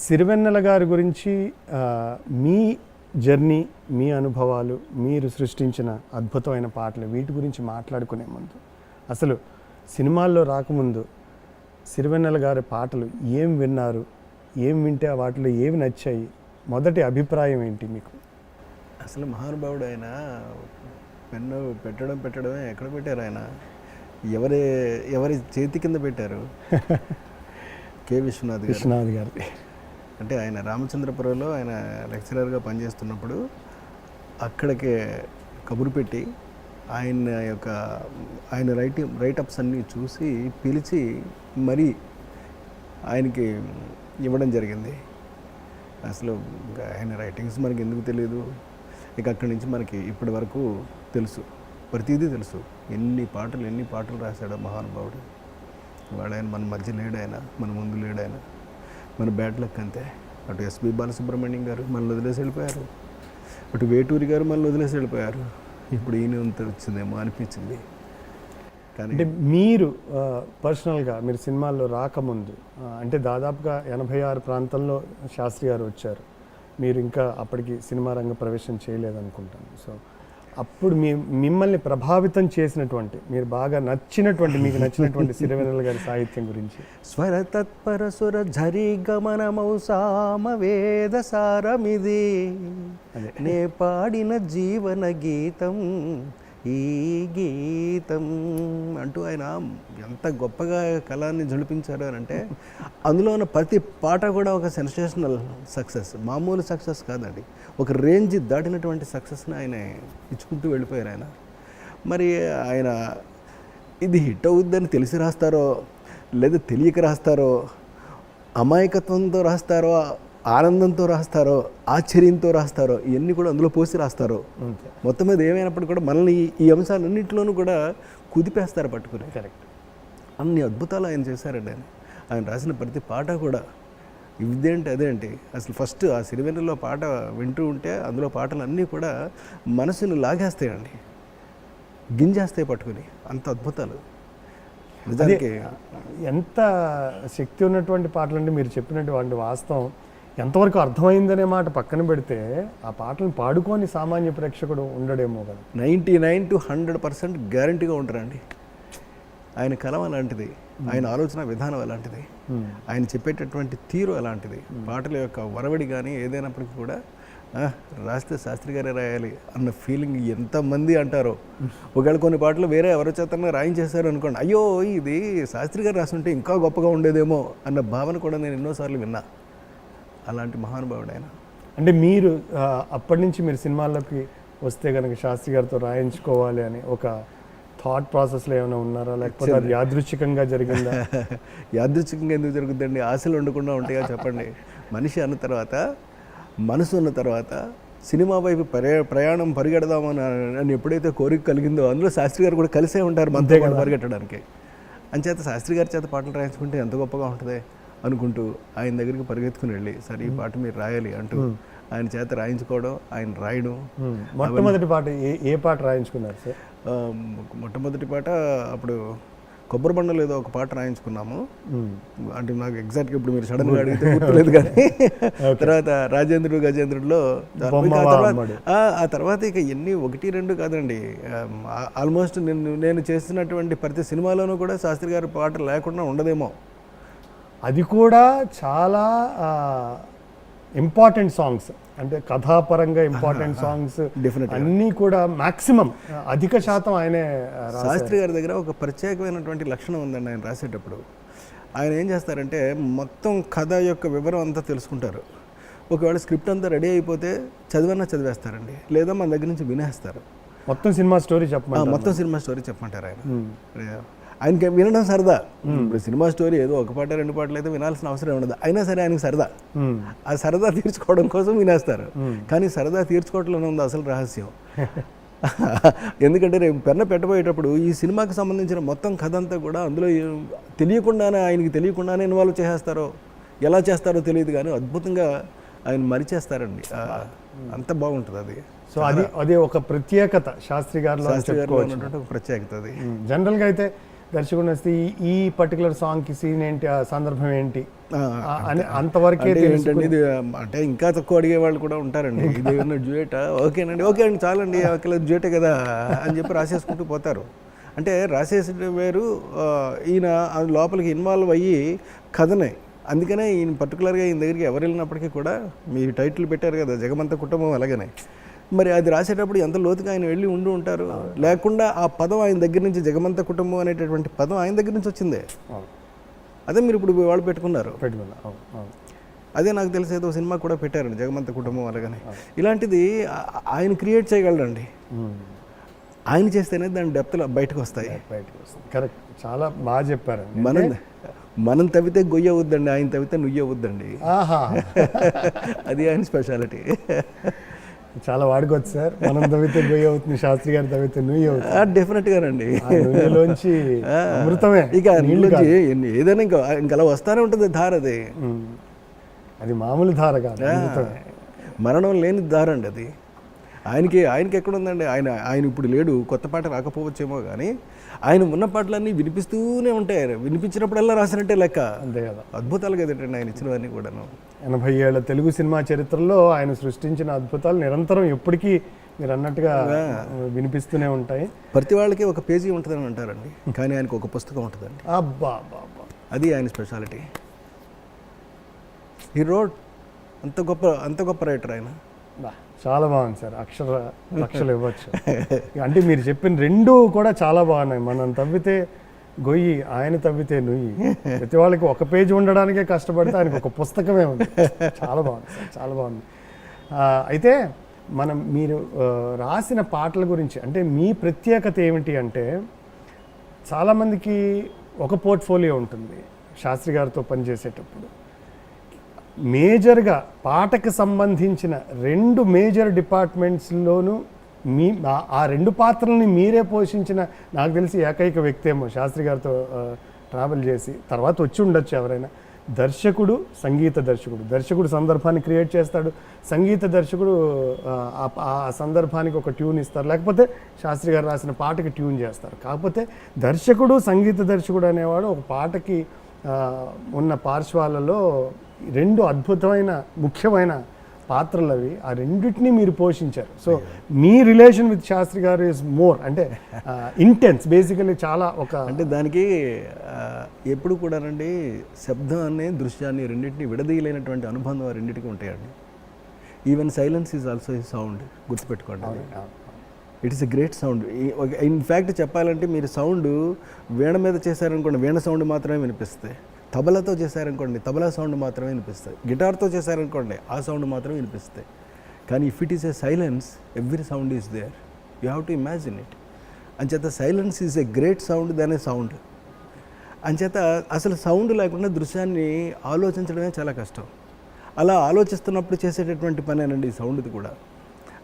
సిరివెన్నెల గారి గురించి మీ జర్నీ, మీ అనుభవాలు, మీరు సృష్టించిన అద్భుతమైన పాటలు, వీటి గురించి మాట్లాడుకునే ముందు అసలు సినిమాల్లో రాకముందు సిరివెన్నెల గారి పాటలు ఏం విన్నారు, ఏం వింటే వాటిలో ఏమి నచ్చాయి, మొదటి అభిప్రాయం ఏంటి మీకు? అసలు మహానుభావుడు ఆయన పెన్ను పెట్టడమే ఎక్కడ పెట్టారు ఆయన, ఎవరి చేతి కింద పెట్టారు? కె విశ్వనాథ్ గారి. అంటే ఆయన రామచంద్రపురంలో ఆయన లెక్చరర్గా పనిచేస్తున్నప్పుడు అక్కడికి కబురు పెట్టి ఆయన రైటప్స్ అన్నీ చూసి పిలిచి మరీ ఆయనకి ఇవ్వడం జరిగింది. అసలు ఆయన రైటింగ్స్ మనకి ఎందుకు తెలియదు, ఇక అక్కడి నుంచి మనకి ఇప్పటి వరకు తెలుసు, ప్రతిదీ తెలుసు. ఎన్ని పాటలు రాశాడో మహానుభావుడు. వాడు ఆయన మన మధ్య లేడు, ఆయన మన ముందు లేడు, ఆయన మన బ్యాడ్ లక్ అంతే. అటు ఎస్పి బాలసుబ్రహ్మణ్యం గారు మనల్ని వదిలేసి వెళ్ళిపోయారు, అటు వేటూరి గారు మనల్ని వదిలేసి వెళ్ళిపోయారు. ఇప్పుడు ఈయన వచ్చిందేమో అనిపించింది. కానీ అంటే మీరు పర్సనల్గా మీరు సినిమాల్లో రాకముందు, అంటే దాదాపుగా 86 ప్రాంతంలో శాస్త్రి గారు వచ్చారు, మీరు ఇంకా అప్పటికి సినిమా రంగ ప్రవేశం చేయలేదనుకుంటాను. సో అప్పుడు మిమ్మల్ని ప్రభావితం చేసినటువంటి, మీరు బాగా నచ్చినటువంటి, మీకు నచ్చినటువంటి సిరివెన్నెల గారి సాహిత్యం గురించి. స్వర తత్పర సుర ఝరి గమనమౌ సామ వేద సారమిది నే పాడిన జీవన గీతం ఈ గీతం అంటూ ఆయన ఎంత గొప్పగా కళాన్ని జొలిపించారు అని అంటే, అందులో ఉన్న ప్రతి పాట కూడా ఒక సెన్సేషనల్ సక్సెస్, మామూలు సక్సెస్ కాదండి, ఒక రేంజ్ దాటినటువంటి సక్సెస్ని ఆయన ఇచ్చుకుంటూ వెళ్ళిపోయారు ఆయన. మరి ఆయన ఇది హిట్ అవుద్దని తెలిసి రాస్తారో, లేదా తెలియక రాస్తారో, అమాయకత్వంతో రాస్తారో, ఆనందంతో రాస్తారో, ఆశ్చర్యంతో రాస్తారో, ఇవన్నీ కూడా అందులో పోసి రాస్తారో, మొత్తం మీద ఏమైనప్పటికీ కూడా మనల్ని ఈ అంశాలన్నింటిలోనూ కూడా కుదిపేస్తారు పట్టుకుని. కరెక్ట్. అన్ని అద్భుతాలు ఆయన చేశారండి. ఆయన రాసిన ప్రతి పాట కూడా ఇదేంటి అదేంటి, అసలు ఫస్ట్ ఆ సిరివెన్నెలలో పాట వింటూ ఉంటే అందులో పాటలు అన్నీ కూడా మనసుని లాగేస్తాయండి, గింజేస్తాయి పట్టుకుని, అంత అద్భుతాలు. నిజానికి ఎంత శక్తి ఉన్నటువంటి పాటలు అంటే మీరు చెప్పినటువంటి వాస్తవం ఎంతవరకు అర్థమైందనే మాట పక్కన పెడితే, ఆ పాటలను పాడుకొని సామాన్య ప్రేక్షకుడు ఉండడేమో కదా. 99 to 100% గ్యారంటీగా ఉంటారండి. ఆయన కలం అలాంటిది, ఆయన ఆలోచన విధానం అలాంటిది, ఆయన చెప్పేటటువంటి తీరు అలాంటిది, పాటల యొక్క వరవడి కానీ ఏదైనప్పటికీ కూడా రాస్తే శాస్త్రి గారే రాయాలి అన్న ఫీలింగ్ ఎంతమంది అంటారో. ఒకవేళ కొన్ని పాటలు వేరే ఎవరి చేతన్నా రాయించేశారు అనుకోండి, అయ్యో ఇది శాస్త్రి గారు రాస్తుంటే ఇంకా గొప్పగా ఉండేదేమో అన్న భావన కూడా నేను ఎన్నోసార్లు విన్నా. అలాంటి మహానుభావుడు ఆయన. అంటే మీరు అప్పటి నుంచి మీరు సినిమాల్లోకి వస్తే కనుక శాస్త్రి గారితో రాయించుకోవాలి అని ఒక థాట్ ప్రాసెస్లో ఏమైనా ఉన్నారా, లేకపోతే అది యాదృచ్ఛికంగా జరిగిందా? యాదృచ్ఛికంగా ఎందుకు జరుగుతుందండి, ఆశలు ఉండకుండా ఉంటాయా చెప్పండి. మనిషి అన్న తర్వాత, మనసు ఉన్న తర్వాత సినిమా వైపు ప్రయాణం పరిగెడదామని ఎప్పుడైతే కోరిక కలిగిందో అందులో శాస్త్రి గారు కూడా కలిసే ఉంటారు మనతో కూడా పరిగెట్టడానికి. అంచేత శాస్త్రి గారి చేత పాటలు రాయించుకుంటే ఎంత గొప్పగా ఉంటుంది అనుకుంటూ ఆయన దగ్గరికి పరిగెత్తుకుని వెళ్ళి, సరే ఈ పాట మీరు రాయాలి అంటూ ఆయన చేత రాయించుకోవడం, ఆయన రాయడం. మొట్టమొదటి పాట ఏ పాట రాయించుకున్నారు సార్? మొట్టమొదటి పాట అప్పుడు కొబ్బరి బండలు ఏదో ఒక పాట రాయించుకున్నాము. అంటే నాకు ఎగ్జాక్ట్గా ఇప్పుడు మీరు సడన్గా అడిగితే గుర్తులేదు, కానీ తర్వాత రాజేంద్రుడు గజేంద్రుడిలో, ఆ తర్వాత ఇక ఎన్ని 1-2 కాదండి, ఆల్మోస్ట్ నేను చేసినటువంటి ప్రతి సినిమాలోనూ కూడా శాస్త్రి గారి పాట లేకుండా ఉండదేమో. అది కూడా చాలా ఇంపార్టెంట్ సాంగ్స్, అంటే కథాపరంగా ఇంపార్టెంట్ సాంగ్స్ అన్నీ కూడా మ్యాక్సిమం అధిక శాతం ఆయనే. శాస్త్రి గారి దగ్గర ఒక ప్రత్యేకమైనటువంటి లక్షణం ఉందండి. ఆయన రాసేటప్పుడు ఆయన ఏం చేస్తారంటే మొత్తం కథ యొక్క వివరం అంతా తెలుసుకుంటారు. ఒకవేళ స్క్రిప్ట్ అంతా రెడీ అయిపోతే చదివేస్తారండి, లేదా మన దగ్గర నుంచి వినేస్తారు. మొత్తం సినిమా స్టోరీ చెప్పమంటారు ఆయన. ఆయనకి వినడం సరదా. ఇప్పుడు సినిమా స్టోరీ ఏదో ఒక పాట 2 పాటలు అయితే వినాల్సిన అవసరం ఉండదు, అయినా సరే ఆయనకి సరదా. ఆ సరదా తీర్చుకోవడం కోసం వినేస్తారు. కానీ సరదా తీర్చుకోవట్లోనే ఉంది అసలు రహస్యం. ఎందుకంటే రేపు పెన్న పెట్టబోయేటప్పుడు ఈ సినిమాకి సంబంధించిన మొత్తం కథ అంతా కూడా అందులో ఆయనకి తెలియకుండానే ఇన్వాల్వ్ చేసేస్తారో, ఎలా చేస్తారో తెలియదు, కానీ అద్భుతంగా ఆయన మరిచేస్తారండి. అంత బాగుంటుంది అది. సో అది ఒక ప్రత్యేకత శాస్త్రి గారిలో శాస్త్రి గారిలో ఉన్నటువంటి ఒక ప్రత్యేకత అది. జనరల్గా అయితే దర్శకుడు వస్తే ఈ పర్టికులర్ సాంగ్కి సీన్ ఏంటి, ఆ సందర్భం ఏంటి అని అంతవరకే ఏంటండి ఇది అంటే ఇంకా తక్కువ అడిగే వాళ్ళు కూడా ఉంటారండి. ఇది ఏమన్నా డ్యూయేటా, ఓకేనండి, ఓకే అండి, చాలండి, డ్యూయేటే కదా అని చెప్పి రాసేసుకుంటూ పోతారు. అంటే రాసేసే వేరు, ఈయన లోపలికి ఇన్వాల్వ్ అయ్యి కథనే. అందుకనే ఈయన పర్టికులర్గా ఈయన దగ్గరికి ఎవరు వెళ్ళినప్పటికీ కూడా మీ టైటిల్ పెట్టారు కదా జగమంత కుటుంబం, అలాగనే మరి అది రాసేటప్పుడు ఎంత లోతుగా ఆయన వెళ్ళి ఉంటారు. లేకుండా ఆ పదం ఆయన దగ్గర నుంచి, జగమంత కుటుంబం అనేటటువంటి పదం ఆయన దగ్గర నుంచి వచ్చిందే. అదే మీరు ఇప్పుడు వాళ్ళు పెట్టుకున్నారు. అదే నాకు తెలిసి ఏదో సినిమా కూడా పెట్టారండి జగమంత కుటుంబం అలాగనే. ఇలాంటిది ఆయన క్రియేట్ చేయగలడండి. ఆయన చేస్తేనే దాని డెప్త్లో బయటకు వస్తాయి. కరెక్ట్, చాలా బాగా చెప్పారండి. మనం తవ్వితే గొయ్యి అవుద్దండి, ఆయన తవ్వితే నుయ్యి అవుద్దండి. అది ఆయన స్పెషాలిటీ. చాలా వాడుకోవచ్చు సార్. మనం తవ్వితే గొయ్యి అవుతుంది, శాస్త్రి గారు తవ్వితే నుయ్యి అవుతుంది. డెఫినెట్గానండి. నుయ్యిలోంచి అమృతమే, ఇక నీళ్ళలోంచి ఏదైనా ఇంకా అలా వస్తానే ఉంటుంది ధార. అది మామూలు ధార కాదు, మరణం లేని ధార అండి అది. ఆయనకి ఎక్కడ ఉందండి? ఆయన ఇప్పుడు లేడు, కొత్త పాట రాకపోవచ్చేమో, కానీ ఆయన ఉన్న పాటలన్నీ వినిపిస్తూనే ఉంటాయి. వినిపించినప్పుడల్లా రాసినట్టే లెక్క. అంతే కదా, అద్భుతాలు కదండి ఆయన ఇచ్చినవన్నీ కూడాను. 80 ఏళ్ల తెలుగు సినిమా చరిత్రలో ఆయన సృష్టించిన అద్భుతాలు నిరంతరం ఎప్పటికీ మీరు అన్నట్టుగా వినిపిస్తూనే ఉంటాయి. ప్రతి వాళ్ళకి ఒక పేజీ ఉంటుందని అంటారండి, కానీ ఆయనకు ఒక పుస్తకం ఉంటుందండి. అబ్బా, అది ఆయన స్పెషాలిటీ. ఈ రోడ్ అంత గొప్ప రైటర్ ఆయన. చాలా బాగుంది సార్. లక్షలు ఇవ్వచ్చు. అంటే మీరు చెప్పిన రెండు కూడా చాలా బాగున్నాయి. మనం తవ్వితే గొయ్యి, ఆయన తవ్వితే నుయ్యి. ప్రతి వాళ్ళకి ఒక పేజీ ఉండడానికే కష్టపడితే ఆయనకు ఒక పుస్తకమే ఉంది. చాలా బాగుంది సార్, చాలా బాగుంది. అయితే మీరు రాసిన పాటల గురించి, అంటే మీ ప్రత్యేకత ఏమిటి అంటే, చాలామందికి ఒక పోర్ట్ఫోలియో ఉంటుంది శాస్త్రి గారితో పనిచేసేటప్పుడు. మేజర్గా పాటకు సంబంధించిన 2 మేజర్ డిపార్ట్మెంట్స్లోనూ ఆ 2 పాత్రల్ని మీరే పోషించిన నాకు తెలిసి ఏకైక వ్యక్తి ఏమో శాస్త్రి గారితో ట్రావెల్ చేసి. తర్వాత వచ్చి ఉండొచ్చు ఎవరైనా. దర్శకుడు, సంగీత దర్శకుడు. దర్శకుడు సందర్భాన్ని క్రియేట్ చేస్తాడు, సంగీత దర్శకుడు ఆ సందర్భానికి ఒక ట్యూన్ ఇస్తారు, లేకపోతే శాస్త్రి గారు రాసిన పాటకి ట్యూన్ చేస్తారు. కాకపోతే దర్శకుడు, సంగీత దర్శకుడు అనేవాడు ఒక పాటకి ఉన్న పార్శ్వాలలో 2 అద్భుతమైన ముఖ్యమైన పాత్రలు అవి. ఆ రెండింటినీ మీరు పోషించారు. సో మీ relation with Shastri garu is more అంటే ఇంటెన్స్ బేసికలీ. చాలా అంటే దానికి ఎప్పుడు కూడానండి శబ్దాన్ని, దృశ్యాన్ని రెండింటినీ విడదీయలేనటువంటి అనుబంధం ఆ రెండింటికి ఉంటాయండి. Even silence is also a sound, గుర్తుపెట్టుకోండి. It is a great sound. In fact చెప్పాలంటే మీరు సౌండ్ వీణ మీద చేశారనుకోండి, వీణ సౌండ్ మాత్రమే వినిపిస్తుంది. తబలాతో చేశారనుకోండి, తబలా సౌండ్ మాత్రమే వినిపిస్తుంది. గిటార్తో చేశారనుకోండి, ఆ సౌండ్ మాత్రమే వినిపిస్తుంది. కానీ if it is a silence, every sound is there. You have to imagine it. అంచేత silence is a great sound దానే సౌండ్. అంచేత అసలు సౌండ్ లేకుండా దృశ్యాన్ని ఆలోచించడమే చాలా కష్టం. అలా ఆలోచిస్తున్నప్పుడు చేసేటటువంటి పనేనండి ఈ సౌండ్ది కూడా.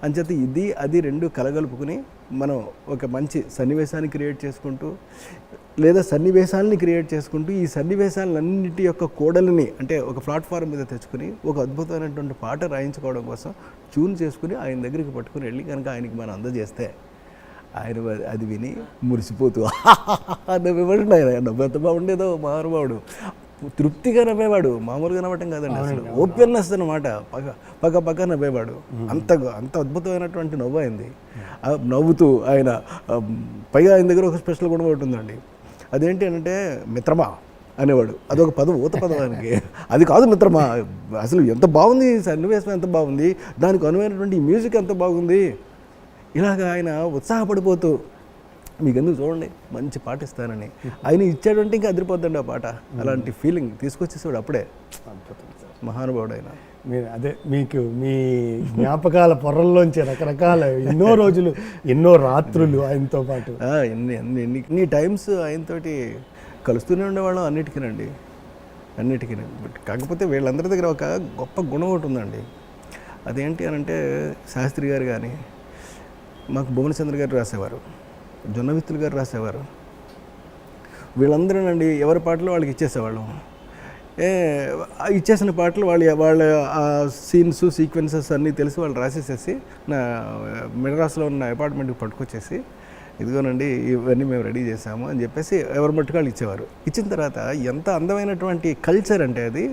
అంచేత ఇది అది 2 కలగలుపుకుని మనం ఒక మంచి సన్నివేశాన్ని క్రియేట్ చేసుకుంటూ, లేదా సన్నివేశాలని క్రియేట్ చేసుకుంటూ, ఈ సన్నివేశాలన్నిటి యొక్క కోడలిని అంటే ఒక ప్లాట్ఫామ్ మీద తెచ్చుకుని ఒక అద్భుతమైనటువంటి పాట రాయించుకోవడం కోసం ట్యూన్ చేసుకుని ఆయన దగ్గరికి పట్టుకుని వెళ్ళి కనుక ఆయనకి మనం అందజేస్తే ఆయన అది విని మురిసిపోతూ నవ్వేవాడు. ఆయన నవ్వు ఎంత బాగుండేదో మహానుభావుడు. తృప్తిగా నవ్వేవాడు, మామూలుగా నవ్వటం కాదండి, అసలు ఓపెన్నెస్ అనమాట. పక్క నవ్వేవాడు. అంత అద్భుతమైనటువంటి నవ్వు అయింది. నవ్వుతూ ఆయన పైగా ఆయన దగ్గర ఒక స్పెషల్ గుణం ఉంటుందండి. అదేంటి అంటే మిత్రమా అనేవాడు. అదొక పదం, ఊత పదం ఆయనకి. అది కాదు మిత్రమా, అసలు ఎంత బాగుంది సన్నివేశం, ఎంత బాగుంది, దానికి అనువైనటువంటి మ్యూజిక్ ఎంత బాగుంది. ఇలాగ ఆయన ఉత్సాహపడిపోతూ మీకు ఎందుకు చూడండి మంచి పాట ఇస్తానని ఆయన ఇచ్చాడంటే ఇంకా అదిరిపోద్దండి ఆ పాట. అలాంటి ఫీలింగ్ తీసుకొచ్చేసాడు అప్పుడే. మహానుభావుడు ఆయన. మీరు అదే మీకు మీ జ్ఞాపకాల పొరల్లోంచి రకరకాల ఎన్నో రోజులు, ఎన్నో రాత్రులు ఆయనతో పాటు ఎన్ని టైమ్స్ ఆయనతోటి కలుస్తూనే ఉండేవాళ్ళం అన్నిటికీనండి. బట్ కాకపోతే వీళ్ళందరి దగ్గర ఒక గొప్ప గుణం ఒకటి ఉందండి. అదేంటి అని అంటే, శాస్త్రి గారు కానీ, మాకు భువనచంద్ర గారు రాసేవారు, జొన్నవిత్తులు గారు రాసేవారు. వీళ్ళందరూనండి ఎవరి పాటలు వాళ్ళకి ఇచ్చేసేవాళ్ళం. ఇచ్చేసిన పాటలు వాళ్ళ ఆ సీన్స్ సీక్వెన్సెస్ అన్నీ తెలిసి వాళ్ళు రాసేసేసి నా మెడ్రాస్లో ఉన్న అపార్ట్మెంట్కి పట్టుకొచ్చేసి ఇదిగోనండి ఇవన్నీ మేము రెడీ చేసాము అని చెప్పేసి ఎవరి మట్టుకాళ్ళు ఇచ్చేవారు. ఇచ్చిన తర్వాత ఎంత అందమైనటువంటి కల్చర్ అంటే అది.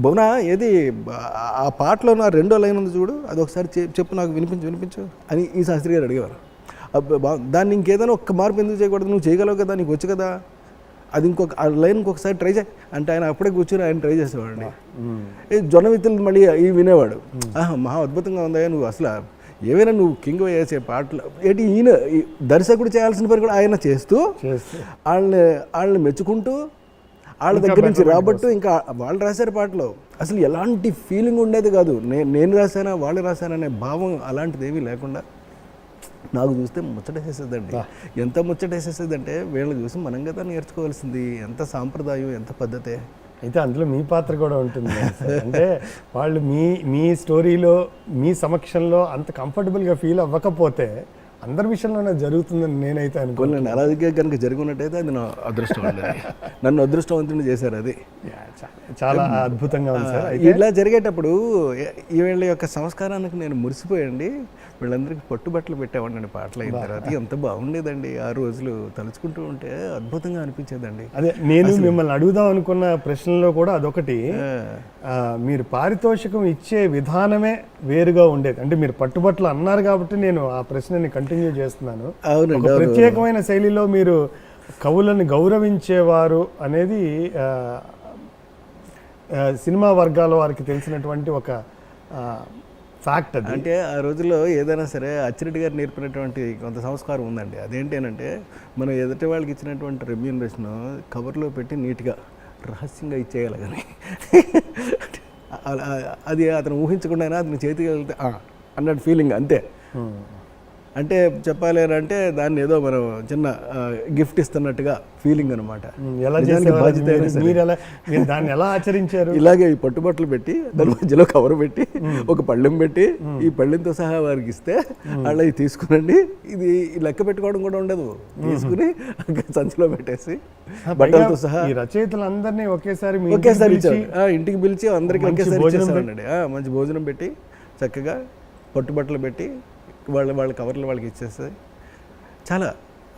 బౌనా ఏది ఆ పాటలో నా రెండో లైన్ ఉంది చూడు, అది ఒకసారి చెప్పు నాకు వినిపించు అని ఈ శాస్త్రి గారు అడిగేవారు. దాన్ని ఇంకేదైనా ఒక్క మార్పు ఎందుకు చేయకూడదు, నువ్వు చేయగలవు కదా, నీకు వచ్చు కదా, అది ఆ లైన్ ఇంకొకసారి ట్రై చేయి అంటే ఆయన అప్పుడే కూర్చొని ఆయన ట్రై చేసేవాడండి. జొన్న విత్తులు మళ్ళీ వినేవాడు. మహా అద్భుతంగా ఉందా, నువ్వు అసలు ఏవైనా నువ్వు కింగ్ వేసే పాటలు ఏంటి, ఈయన దర్శకుడు చేయాల్సిన పని కూడా ఆయన చేస్తూ వాళ్ళని మెచ్చుకుంటూ వాళ్ళ దగ్గర నుంచి రాబట్టు ఇంకా వాళ్ళు రాశారు పాటలు. అసలు ఎలాంటి ఫీలింగ్ ఉండేది కాదు, నేను రాశానా వాళ్ళు రాశాననే భావం అలాంటిది ఏమీ లేకుండా నాకు చూస్తే ముచ్చటేసేసేదండి. ఎంత ముచ్చటేసేసేదంటే వీళ్ళని చూసి మనం కదా నేర్చుకోవాల్సింది, ఎంత సాంప్రదాయం, ఎంత పద్ధతే. అయితే అందులో మీ పాత్ర కూడా ఉంటుంది. అంటే వాళ్ళు మీ స్టోరీలో మీ సమక్షంలో అంత కంఫర్టబుల్గా ఫీల్ అవ్వకపోతే అందరి విషయంలోనే జరుగుతుందని నేనైతే అనుకోలేను. అలాగే కనుక జరుగున్నట్టయితే అది నా అదృష్టం అండి. నన్ను అదృష్టవంతుని చేశారు. అది చాలా అద్భుతంగా ఉంది సార్. ఇలా జరిగేటప్పుడు వీళ్ళ యొక్క సంస్కారానికి నేను మురిసిపోయండి. వీళ్ళందరికీ పట్టుబట్టలు పెట్టేవాడిని పాటలు అయిన తర్వాత. ఎంత బాగుండేదండి ఆ రోజులు, తలుచుకుంటూ ఉంటే అద్భుతంగా అనిపించేదండి. అదే నేను మిమ్మల్ని అడుగుదాం అనుకున్న ప్రశ్నలో కూడా అదొకటి. మీరు పారితోషికం ఇచ్చే విధానమే వేరుగా ఉండేది. అంటే మీరు పట్టుబట్టలు అన్నారు కాబట్టి నేను ఆ ప్రశ్నని కంటిన్యూ చేస్తున్నాను. అవునండి, ప్రత్యేకమైన శైలిలో మీరు కవులను గౌరవించేవారు అనేది సినిమా వర్గాల వారికి తెలిసినటువంటి ఒక ఫ్యాక్ట్. అది అంటే ఆ రోజుల్లో ఏదైనా సరే అచ్చిరెడ్డి గారు నేర్పినటువంటి కొంత సంస్కారం ఉందండి. అదేంటేనంటే మనం ఎదుటి వాళ్ళకి ఇచ్చినటువంటి రెమ్యూనరేషన్ కవర్లో పెట్టి నీట్గా రహస్యంగా ఇచ్చేయాలి. కానీ అది అతను ఊహించకుండా అతని చేతికి వెళ్తే అన్నట్టు ఫీలింగ్ అంతే. అంటే చెప్పాలి అని అంటే దాన్ని ఏదో మనం చిన్న గిఫ్ట్ ఇస్తున్నట్టుగా ఫీలింగ్ అనమాట. దాన్ని ఎలా ఆచరించారు? ఇలాగే ఈ పట్టుబట్టలు పెట్టి దాని మధ్యలో కవర్ పెట్టి ఒక పళ్ళెం పెట్టి ఈ పళ్ళెంతో సహా వారికి ఇస్తే వాళ్ళు ఇది తీసుకునండి, ఇది లెక్క పెట్టుకోవడం కూడా ఉండదు, తీసుకుని సంచిలో పెట్టేసి బట్టలతో సహా రచయితలందరినీ ఒకేసారి ఇంటికి పిలిచి అందరికీ ఒకేసారి ఇచ్చేసామండి. మంచి భోజనం పెట్టి చక్కగా పట్టుబట్టలు పెట్టి వాళ్ళ కవర్లు వాళ్ళకి ఇచ్చేస్తే చాలా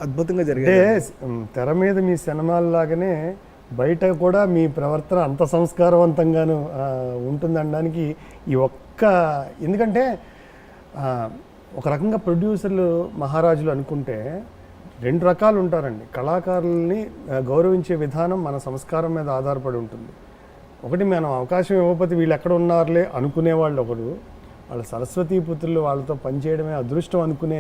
అద్భుతంగా జరిగింది. తెర మీద మీ సినిమాల్లాగానే బయట కూడా మీ ప్రవర్తన అంత సంస్కారవంతంగాను ఉంటుందనడానికి ఈ ఎందుకంటే ఒక రకంగా ప్రొడ్యూసర్లు మహారాజులు అనుకుంటే రెండు రకాలు ఉంటారండి. కళాకారుల్ని గౌరవించే విధానం మన సంస్కారం మీద ఆధారపడి ఉంటుంది. ఒకటి, మనం అవకాశం ఇవ్వకపోతే వీళ్ళు ఎక్కడ ఉన్నారులే అనుకునేవాళ్ళు ఒకడు, వాళ్ళ సరస్వతీ పుత్రులు వాళ్ళతో పనిచేయడమే అదృష్టం అనుకునే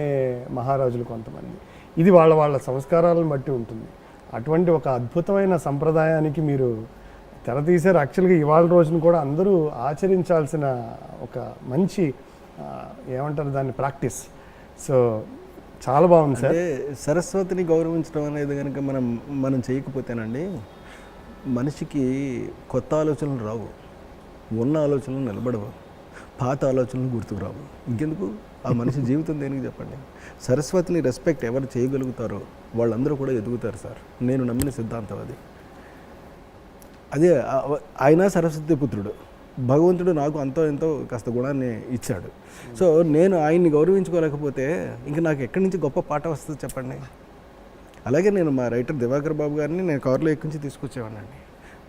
మహారాజులు కొంతమంది. ఇది వాళ్ళ సంస్కారాలను బట్టి ఉంటుంది. అటువంటి ఒక అద్భుతమైన సంప్రదాయానికి మీరు తెర తీశారు. యాక్చువల్గా ఇవాళ రోజున కూడా అందరూ ఆచరించాల్సిన ఒక మంచి ఏమంటారు దాన్ని ప్రాక్టీస్. సో చాలా బాగుంది సార్. సరస్వతిని గౌరవించడం అనేది కనుక మనం చేయకపోతేనండి మనిషికి కొత్త ఆలోచనలు రావు, ఉన్న ఆలోచనలు నిలబడవు, పాత ఆలోచనలు గుర్తుకు రావు. ఇంకెందుకు ఆ మనిషి జీవితం దేనికి చెప్పండి. సరస్వతిని రెస్పెక్ట్ ఎవరు చేయగలుగుతారో వాళ్ళందరూ కూడా ఎదుగుతారు సార్. నేను నమ్మిన సిద్ధాంతం అది. అదే ఆయన సరస్వతి పుత్రుడు, భగవంతుడు నాకు అంతో ఎంతో కాస్త గుణాన్ని ఇచ్చాడు. సో నేను ఆయన్ని గౌరవించుకోలేకపోతే ఇంక నాకు ఎక్కడి నుంచి గొప్ప పాట వస్తుంది చెప్పండి. అలాగే నేను మా రైటర్ దివాకర్ బాబు గారిని నేను కారులో ఎక్కించి తీసుకొచ్చేవాడినండి.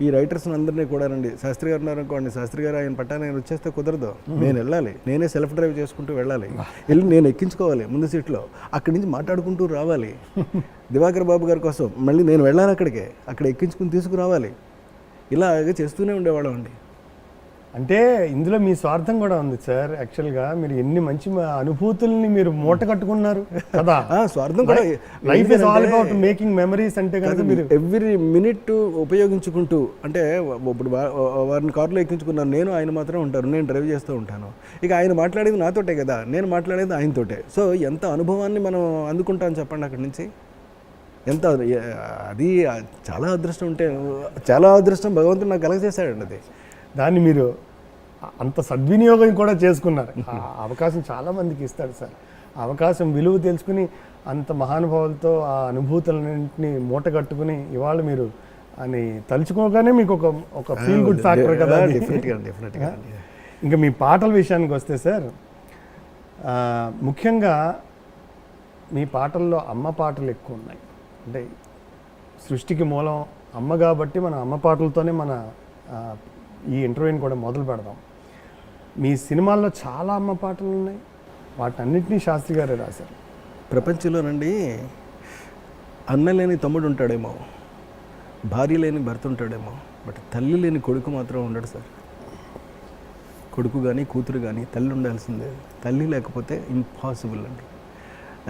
ఈ రైటర్స్ని అందరినీ కూడా రండి, శాస్త్రి గారు ఉన్నారనుకోండి, శాస్త్రి గారు ఆయన పట్టా నేను వచ్చేస్తే కుదరదు, నేను వెళ్ళాలి, నేనే సెల్ఫ్ డ్రైవ్ చేసుకుంటూ వెళ్ళాలి, వెళ్ళి నేను ఎక్కించుకోవాలి ముందు సీట్లో, అక్కడి నుంచి మాట్లాడుకుంటూ రావాలి. దివాకర్ బాబు గారి కోసం మళ్ళీ నేను వెళ్ళాలి అక్కడికే, అక్కడ ఎక్కించుకుని తీసుకురావాలి. ఇలాగే చేస్తూనే ఉండేవాళ్ళం అండి. అంటే ఇందులో మీ స్వార్థం కూడా ఉంది సార్. యాక్చువల్గా మీరు ఎన్ని మంచి అనుభూతుల్ని మీరు మూట కట్టుకున్నారు కదా. స్వార్థం కూడా, life is all about making memories. అంటే కనుక మీరు ఎవ్రీ మినిట్ ఉపయోగించుకుంటూ, అంటే ఇప్పుడు వారిని కారులో ఎక్కించుకున్నాను నేను, ఆయన మాత్రం ఉంటారు, నేను డ్రైవ్ చేస్తూ ఉంటాను. ఇక ఆయన మాట్లాడేది నాతోటే కదా, నేను మాట్లాడేది ఆయనతోటే. సో ఎంత అనుభవాన్ని మనం అందుకుంటాం చెప్పండి అక్కడి నుంచి. ఎంత అది చాలా అదృష్టం ఉంటే, చాలా అదృష్టం భగవంతుడు నాకు కలగజేశాడండి. అది దాన్ని మీరు అంత సద్వినియోగం కూడా చేసుకున్నారు. అవకాశం చాలామందికి ఇస్తాడు సార్. అవకాశం విలువ తెలుసుకుని అంత మహానుభావులతో ఆ అనుభూతులన్నింటినీ మూట కట్టుకుని ఇవాళ మీరు అని తలుచుకోగానే మీకు ఒక ఫీల్ గుడ్ ఫ్యాక్టర్ కదా అది. డెఫినెట్గా ఇంకా మీ పాటల విషయానికి వస్తే సార్, ముఖ్యంగా మీ పాటల్లో అమ్మ పాటలు ఎక్కువ ఉన్నాయి. అంటే సృష్టికి మూలం అమ్మ కాబట్టి మన అమ్మ పాటలతోనే మన ఈ ఇంటర్వ్యూని కూడా మొదలు పెడదాం. మీ సినిమాల్లో చాలా అమ్మ పాటలు ఉన్నాయి, వాటన్నిటినీ శాస్త్రి గారే రాశారు. ప్రపంచంలోనండి అన్న లేని తమ్ముడు ఉంటాడేమో, భార్య లేని భర్త ఉంటాడేమో, బట్ తల్లి లేని కొడుకు మాత్రం ఉండడు సార్. కొడుకు కానీ కూతురు కానీ తల్లి ఉండాల్సిందే. తల్లి లేకపోతే ఇంపాసిబుల్ అండి.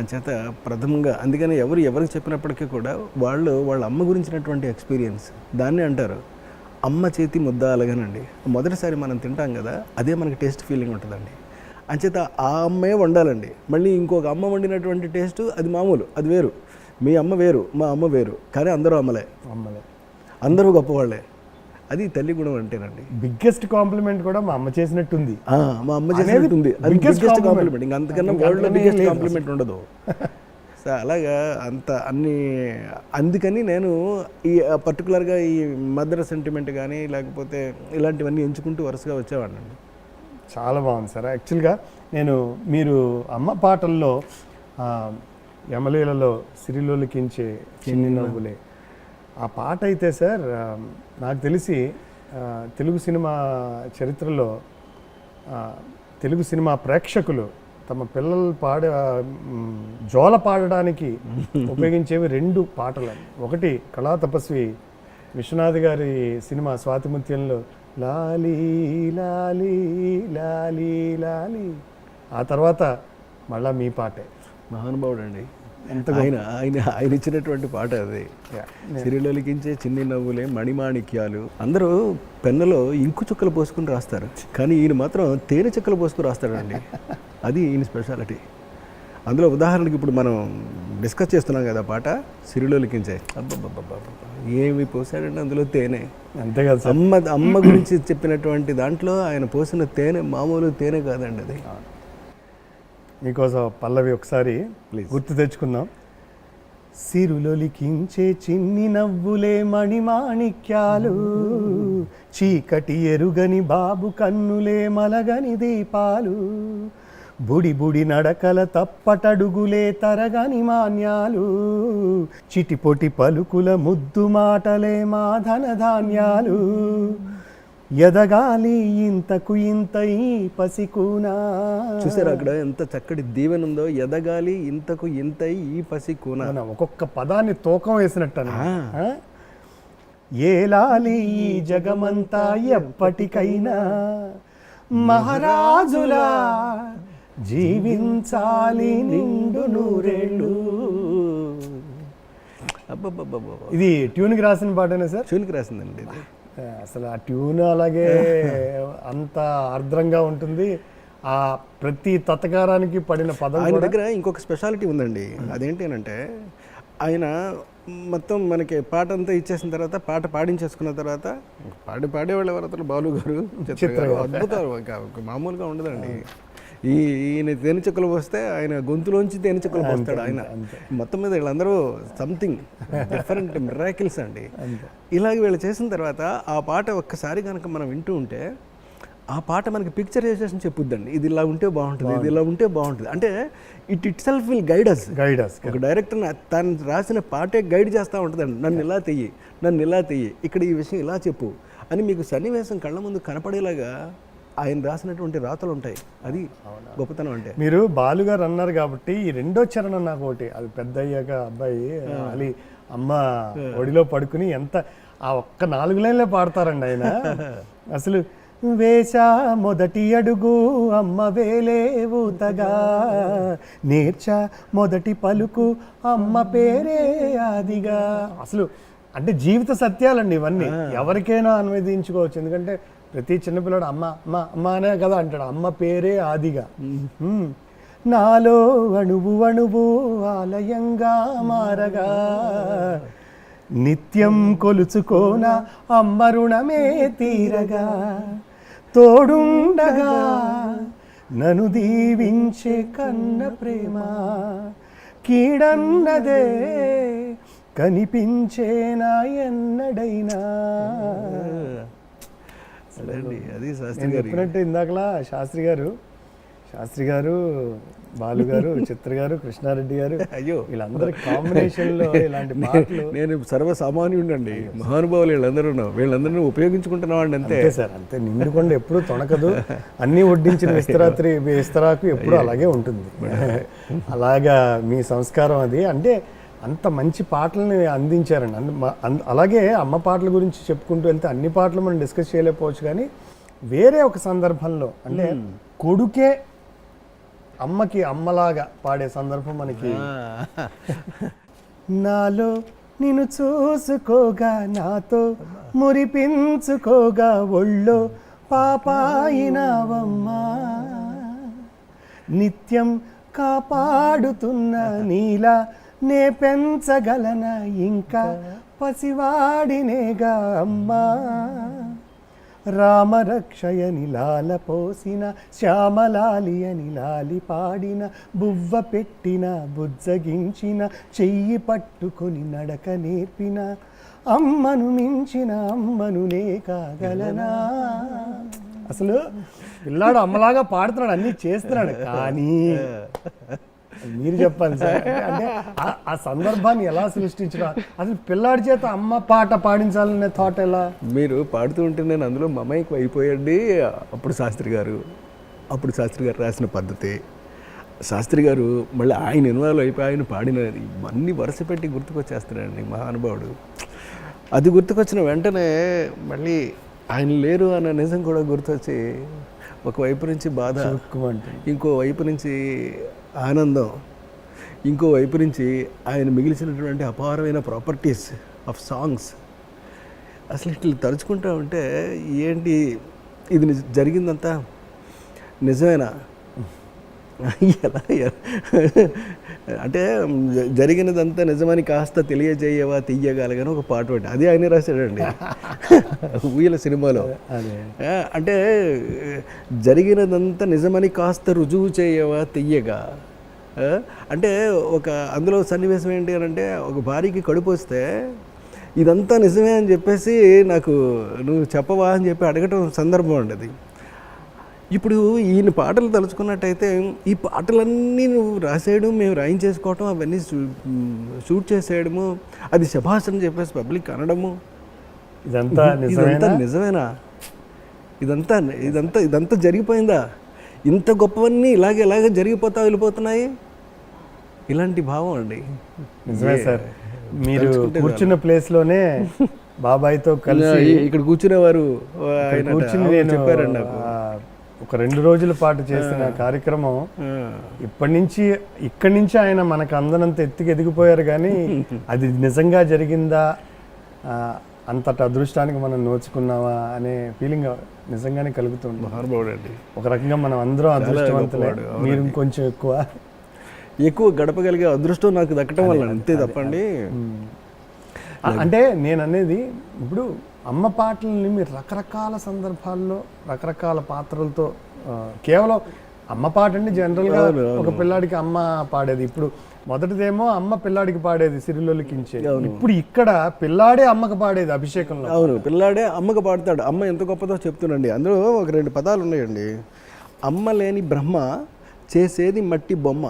అంచేత ప్రథమంగా అందుకని ఎవరికి చెప్పినప్పటికీ కూడా వాళ్ళ అమ్మ గురించినటువంటి ఎక్స్పీరియన్స్ దాన్ని అంటారు అమ్మ చేతి ముద్ద అలాగేనండి. మొదటిసారి మనం తింటాం కదా, అదే మనకి టేస్ట్ ఫీలింగ్ ఉంటుందండి. అంచేత ఆ అమ్మే వండాలండి. మళ్ళీ ఇంకొక అమ్మ వండినటువంటి టేస్ట్ అది మామూలు, అది వేరు. మీ అమ్మ వేరు, మా అమ్మ వేరు, కానీ అందరూ అమ్మలే, అందరూ గొప్పవాళ్ళే. అది తల్లి గుణం అంటేనండి. బిగ్గెస్ట్ కాంప్లిమెంట్ కూడా మా అమ్మ చేసినట్టుంది. మా అమ్మ చేసినట్టుంది, అది బిగ్గెస్ట్ కాంప్లిమెంట్. ఇంకా అంతకన్నా వరల్డ్లో బిగ్గెస్ట్ కాంప్లిమెంట్ ఉండదు. సో అలాగా అందుకని నేను ఈ పర్టికులర్గా ఈ మదర్ సెంటిమెంట్ కానీ లేకపోతే ఇలాంటివన్నీ ఎంచుకుంటూ వరుసగా వచ్చేవాడిని. చాలా బాగుంది సార్. యాక్చువల్గా మీరు అమ్మ పాటల్లో యమలీలలో సిరిలోలికించే చిన్ని నవ్వులే ఆ పాట అయితే సార్, నాకు తెలిసి తెలుగు సినిమా చరిత్రలో తెలుగు సినిమా ప్రేక్షకులు తమ పిల్లలు జోల పాడడానికి ఉపయోగించేవి 2 పాటలు. ఒకటి కళా తపస్వి విశ్వనాథ్ గారి సినిమా స్వాతిముత్యంలో లాలీ లాలీ లాలీ లాలీ, ఆ తర్వాత మళ్ళా మీ పాటే. మహానుభావుడు అండి. ఆయన ఇచ్చినటువంటి పాట అది. సిరిలోలికించే చిన్ని నవ్వులే మణిమాణిక్యాలు. అందరూ పెన్నులో ఇంకు చుక్కలు పోసుకుని రాస్తారు, కానీ ఈయన మాత్రం తేనె చుక్కలు పోసుకుని రాస్తాడండి. అది ఈయన స్పెషాలిటీ. అందులో ఉదాహరణకి ఇప్పుడు మనం డిస్కస్ చేస్తున్నాం కదా పాట సిరిలోలికించే, అబ్బబ్బబ్బబ్బ ఏమి పోసాడండి అందులో తేనె. అంతే కదా. అమ్మ గురించి చెప్పినటువంటి దాంట్లో ఆయన పోసిన తేనె మామూలు తేనె కాదండి అది. మీకోసం పల్లవి ఒకసారి గుర్తు తెచ్చుకుందాం. సిరులొలికించే చిన్ని నవ్వులే మణిమాణిక్యాలు, చీకటి ఎరుగని బాబు కన్నులే మలగని దీపాలు, బుడి బుడి నడకల తప్పటడుగులే తరగని మాన్యాలు, చిటిపొటి పలుకుల ముద్దు మాటలే మా ధనధాన్యాలు, ఎదగాలి ఇంతకు ఇంత ఈ పసికూనా. చూసారు అక్కడ ఎంత చక్కటి దీవెన ఉందో, ఎదగాలి ఇంతకు ఇంత ఈ పసికూనా. ఒక్కొక్క పదాన్ని తూకం వేసినట్టు. ఏలాలి ఈ జగమంతా ఎప్పటికైనా మహారాజులా జీవించాలి నిండు నూరేళ్ళు. ఇది ట్యూన్కి రాసిన పాటనే సార్? ట్యూన్కి రాసిందండి ఇది. అసలు ఆ ట్యూన్ అలాగే అంత ఆర్ద్రంగా ఉంటుంది. ఆ ప్రతి తతకారానికి పడిన పదం. ఆయన దగ్గర ఇంకొక స్పెషాలిటీ ఉందండి. అదేంటి అంటే ఆయన మొత్తం మనకి పాట అంతా ఇచ్చేసిన తర్వాత, పాట పాడించేసుకున్న తర్వాత పాడేవాళ్ళు ఎవరైతే బాలు గారు, అద్భుతం, మామూలుగా ఉండదండి. ఈయన తేనె చుక్కలు పోస్తే ఆయన గొంతులోంచి తేనె చుక్కలు పోస్తాడు ఆయన. మొత్తం మీద వీళ్ళందరూ సంథింగ్ డిఫరెంట్ మిరాకిల్స్ అండి. ఇలాగ వీళ్ళు చేసిన తర్వాత ఆ పాట ఒక్కసారి కనుక మనం వింటూ ఉంటే ఆ పాట మనకి పిక్చరైజేషన్ చెప్పుద్దండి. ఇది ఇలా ఉంటే బాగుంటుంది, ఇది ఇలా ఉంటే బాగుంటుంది. అంటే itself will guide us. ఒక డైరెక్టర్ తను రాసిన పాటే గైడ్ చేస్తూ ఉంటుందండి. నన్ను ఇలా తెయ్యి, ఇక్కడ ఈ విషయం ఇలా చెప్పు అని మీకు సన్నివేశం కళ్ళ ముందు కనపడేలాగా ఆయన రాసినటువంటి రాతలు ఉంటాయి. అది గొప్పతనం. అంటే మీరు బాలుగారు అన్నారు కాబట్టి ఈ 2వ చరణం నాకు ఒకటి, అది పెద్ద అయ్యాక అబ్బాయి అలీ అమ్మ ఒడిలో పడుకుని ఎంత ఆ ఒక్క 4 లైన్లే పాడతారండి ఆయన. అసలు వేశా మొదటి అడుగు అమ్మ వేలే ఊతగా, నేర్చా మొదటి పలుకు అమ్మ పేరే ఆదిగా. అసలు అంటే జీవిత సత్యాలండి ఇవన్నీ. ఎవరికైనా అన్వయించుకోవచ్చు. ఎందుకంటే ప్రతి చిన్నపిల్లడు అమ్మ అమ్మ అమ్మ అనే కదా అంటాడు. అమ్మ పేరే ఆదిగా. నాలో అణువు అణువు ఆలయంగా మారగా, నిత్యం కొలుచుకోన అమ్మ రుణమే తీరగా, తోడుండగా నన్ను దీవించే కన్న ప్రేమ, కీడన్నదే కనిపించేనా ఎన్నడైనా. అదండి అది శాస్త్రి నేను గారి చెప్పినట్టు ఇందాకలా శాస్త్రి గారు బాలు గారు, చిత్ర గారు, కృష్ణారెడ్డి గారు, అయ్యో వీళ్ళందరి కాంబినేషన్లో ఇలాంటి పాటలు. నేను సర్వసామాన్యుడండి, మహానుభావులు వీళ్ళందరూ ఉపయోగించుకుంటున్నామండి అంతే. అంతే సార్, అంతే. నిండుకొండ ఎప్పుడూ తొణకదు, అన్నీ వడ్డించిన విస్తరాకు ఎప్పుడూ అలాగే ఉంటుంది. అలాగా మీ సంస్కారం అది. అంటే అంత మంచి పాటలని అందించారండి. అలాగే అమ్మ పాటల గురించి చెప్పుకుంటూ వెళ్తే అన్ని పాటలు మనం డిస్కస్ చేయలేకపోవచ్చు, కానీ వేరే ఒక సందర్భంలో అంటే కొడుకే అమ్మకి అమ్మలాగా పాడే సందర్భం మనకి. నాలో నిన్ను చూసుకోగా, నాతో మురిపించుకోగా, ఒళ్ళో పాపాయినావమ్మా, నిత్యం కాపాడుతున్న నీలా నే పెంచగలనా ఇంకా పసివాడినేగా అమ్మా, రామరక్షయని లాల పోసిన, శ్యామలాలియని లాలి పాడిన, బువ్వ పెట్టిన, బుజ్జగించిన, చెయ్యి పట్టుకొని నడక నేర్పిన, అమ్మను మించిన అమ్మను నే కాగలనా. అసలు పిల్లాడు అమ్మలాగా పాడుతున్నాడు, అన్నీ చేస్తున్నాడు, కానీ మీరు చెప్పాలి సార్. అంటే ఆ సందర్భాన్ని ఎలా సృష్టించడం, అసలు పిల్లాడి చేత అమ్మ పాట పాడించాలనే థాట్ ఎలా? మీరు పాడుతూ ఉంటే నేను అందులో మమైక్ అయిపోయండి. అప్పుడు శాస్త్రి గారు రాసిన పద్ధతి, శాస్త్రి గారు మళ్ళీ ఆయన ఇన్వాల్వ్ అయిపోయి ఆయన పాడిన ఇవన్నీ వరుస పెట్టి గుర్తుకొచ్చేస్తున్నాడండి మహానుభావుడు. అది గుర్తుకొచ్చిన వెంటనే మళ్ళీ ఆయన లేరు అన్న నిజం కూడా గుర్తొచ్చి, ఒకవైపు నుంచి బాధ, ఇంకో వైపు నుంచి ఆనందం, ఇంకో వైపు నుంచి ఆయన మిగిల్చినటువంటి అపారమైన ప్రాపర్టీస్ ఆఫ్ సాంగ్స్. అసలు ఇట్లా తలుచుకుంటా ఉంటే ఏంటి ఇది జరిగిందంతా నిజమేనా, ఎలా అంటే జరిగినదంతా నిజమని కాస్త తెలియజేయవా తీయగలగని ఒక పాట ఒకటి, అది ఆయన రాశాడండి ఊయల సినిమాలో. అంటే జరిగినదంతా నిజమని కాస్త రుజువు చేయవా తీయగా, అంటే ఒక అందులో సన్నివేశం ఏంటి అని అంటే, ఒక భార్యకి కడుపు వస్తే ఇదంతా నిజమే అని చెప్పేసి నాకు నువ్వు చెప్పవా అని చెప్పి అడగటం సందర్భం ఉండదు. ఇప్పుడు ఈయన పాటలు తలుచుకున్నట్టయితే ఈ పాటలన్నీ నువ్వు రాసేయడం, మేము రాయించేసుకోవటం, అవన్నీ షూట్ చేసేయడము, అది శభాష్ అని చెప్పేసి పబ్లిక్ అనడము, ఇదంతా నిజమేనా, ఇదంతా జరిగిపోయిందా, ఇంత గొప్పవన్నీ ఇలాగే వెళ్ళిపోతున్నాయి, ఇలాంటి భావం అండి. నిజమే సార్. మీరు కూర్చున్న ప్లేస్లోనే బాబాయ్తో కలిసి ఇక్కడ కూర్చునేవారు, కూర్చుని నేను చెప్పారండి నాకు. ఒక 2 రోజుల పాటు చేసిన కార్యక్రమం ఇక్కడి నుంచి ఆయన మనకు అందనంత ఎత్తుకు ఎదిగిపోయారు, కానీ అది నిజంగా జరిగిందా, అంతటి అదృష్టానికి మనం నోచుకున్నావా అనే ఫీలింగ్ నిజంగానే కలుగుతుంది. మహానుభావుడండి. ఒక రకంగా మనం అందరం అదృష్టవంతులే, మీరు ఇంకొంచెం ఎక్కువ గడపగలిగే అదృష్టం నాకు దక్కడం వల్ల, అంతే తప్పండి. అంటే నేను అనేది ఇప్పుడు అమ్మ పాటలని మీరు రకరకాల సందర్భాల్లో రకరకాల పాత్రలతో, కేవలం అమ్మ పాట అంటే జనరల్గా ఒక పిల్లాడికి అమ్మ పాడేది, ఇప్పుడు మొదటిదేమో అమ్మ పిల్లాడికి పాడేది సిరిలోలికించే, ఇప్పుడు ఇక్కడ పిల్లాడే అమ్మకు పాడేది అభిషేకంలో. అవును, పిల్లాడే అమ్మకు పాడతాడు. అమ్మ ఎంత గొప్పదో చెప్తుండండి. అందులో ఒక 2 పదాలు ఉన్నాయండి. అమ్మ లేని బ్రహ్మ చేసేది మట్టి బొమ్మ,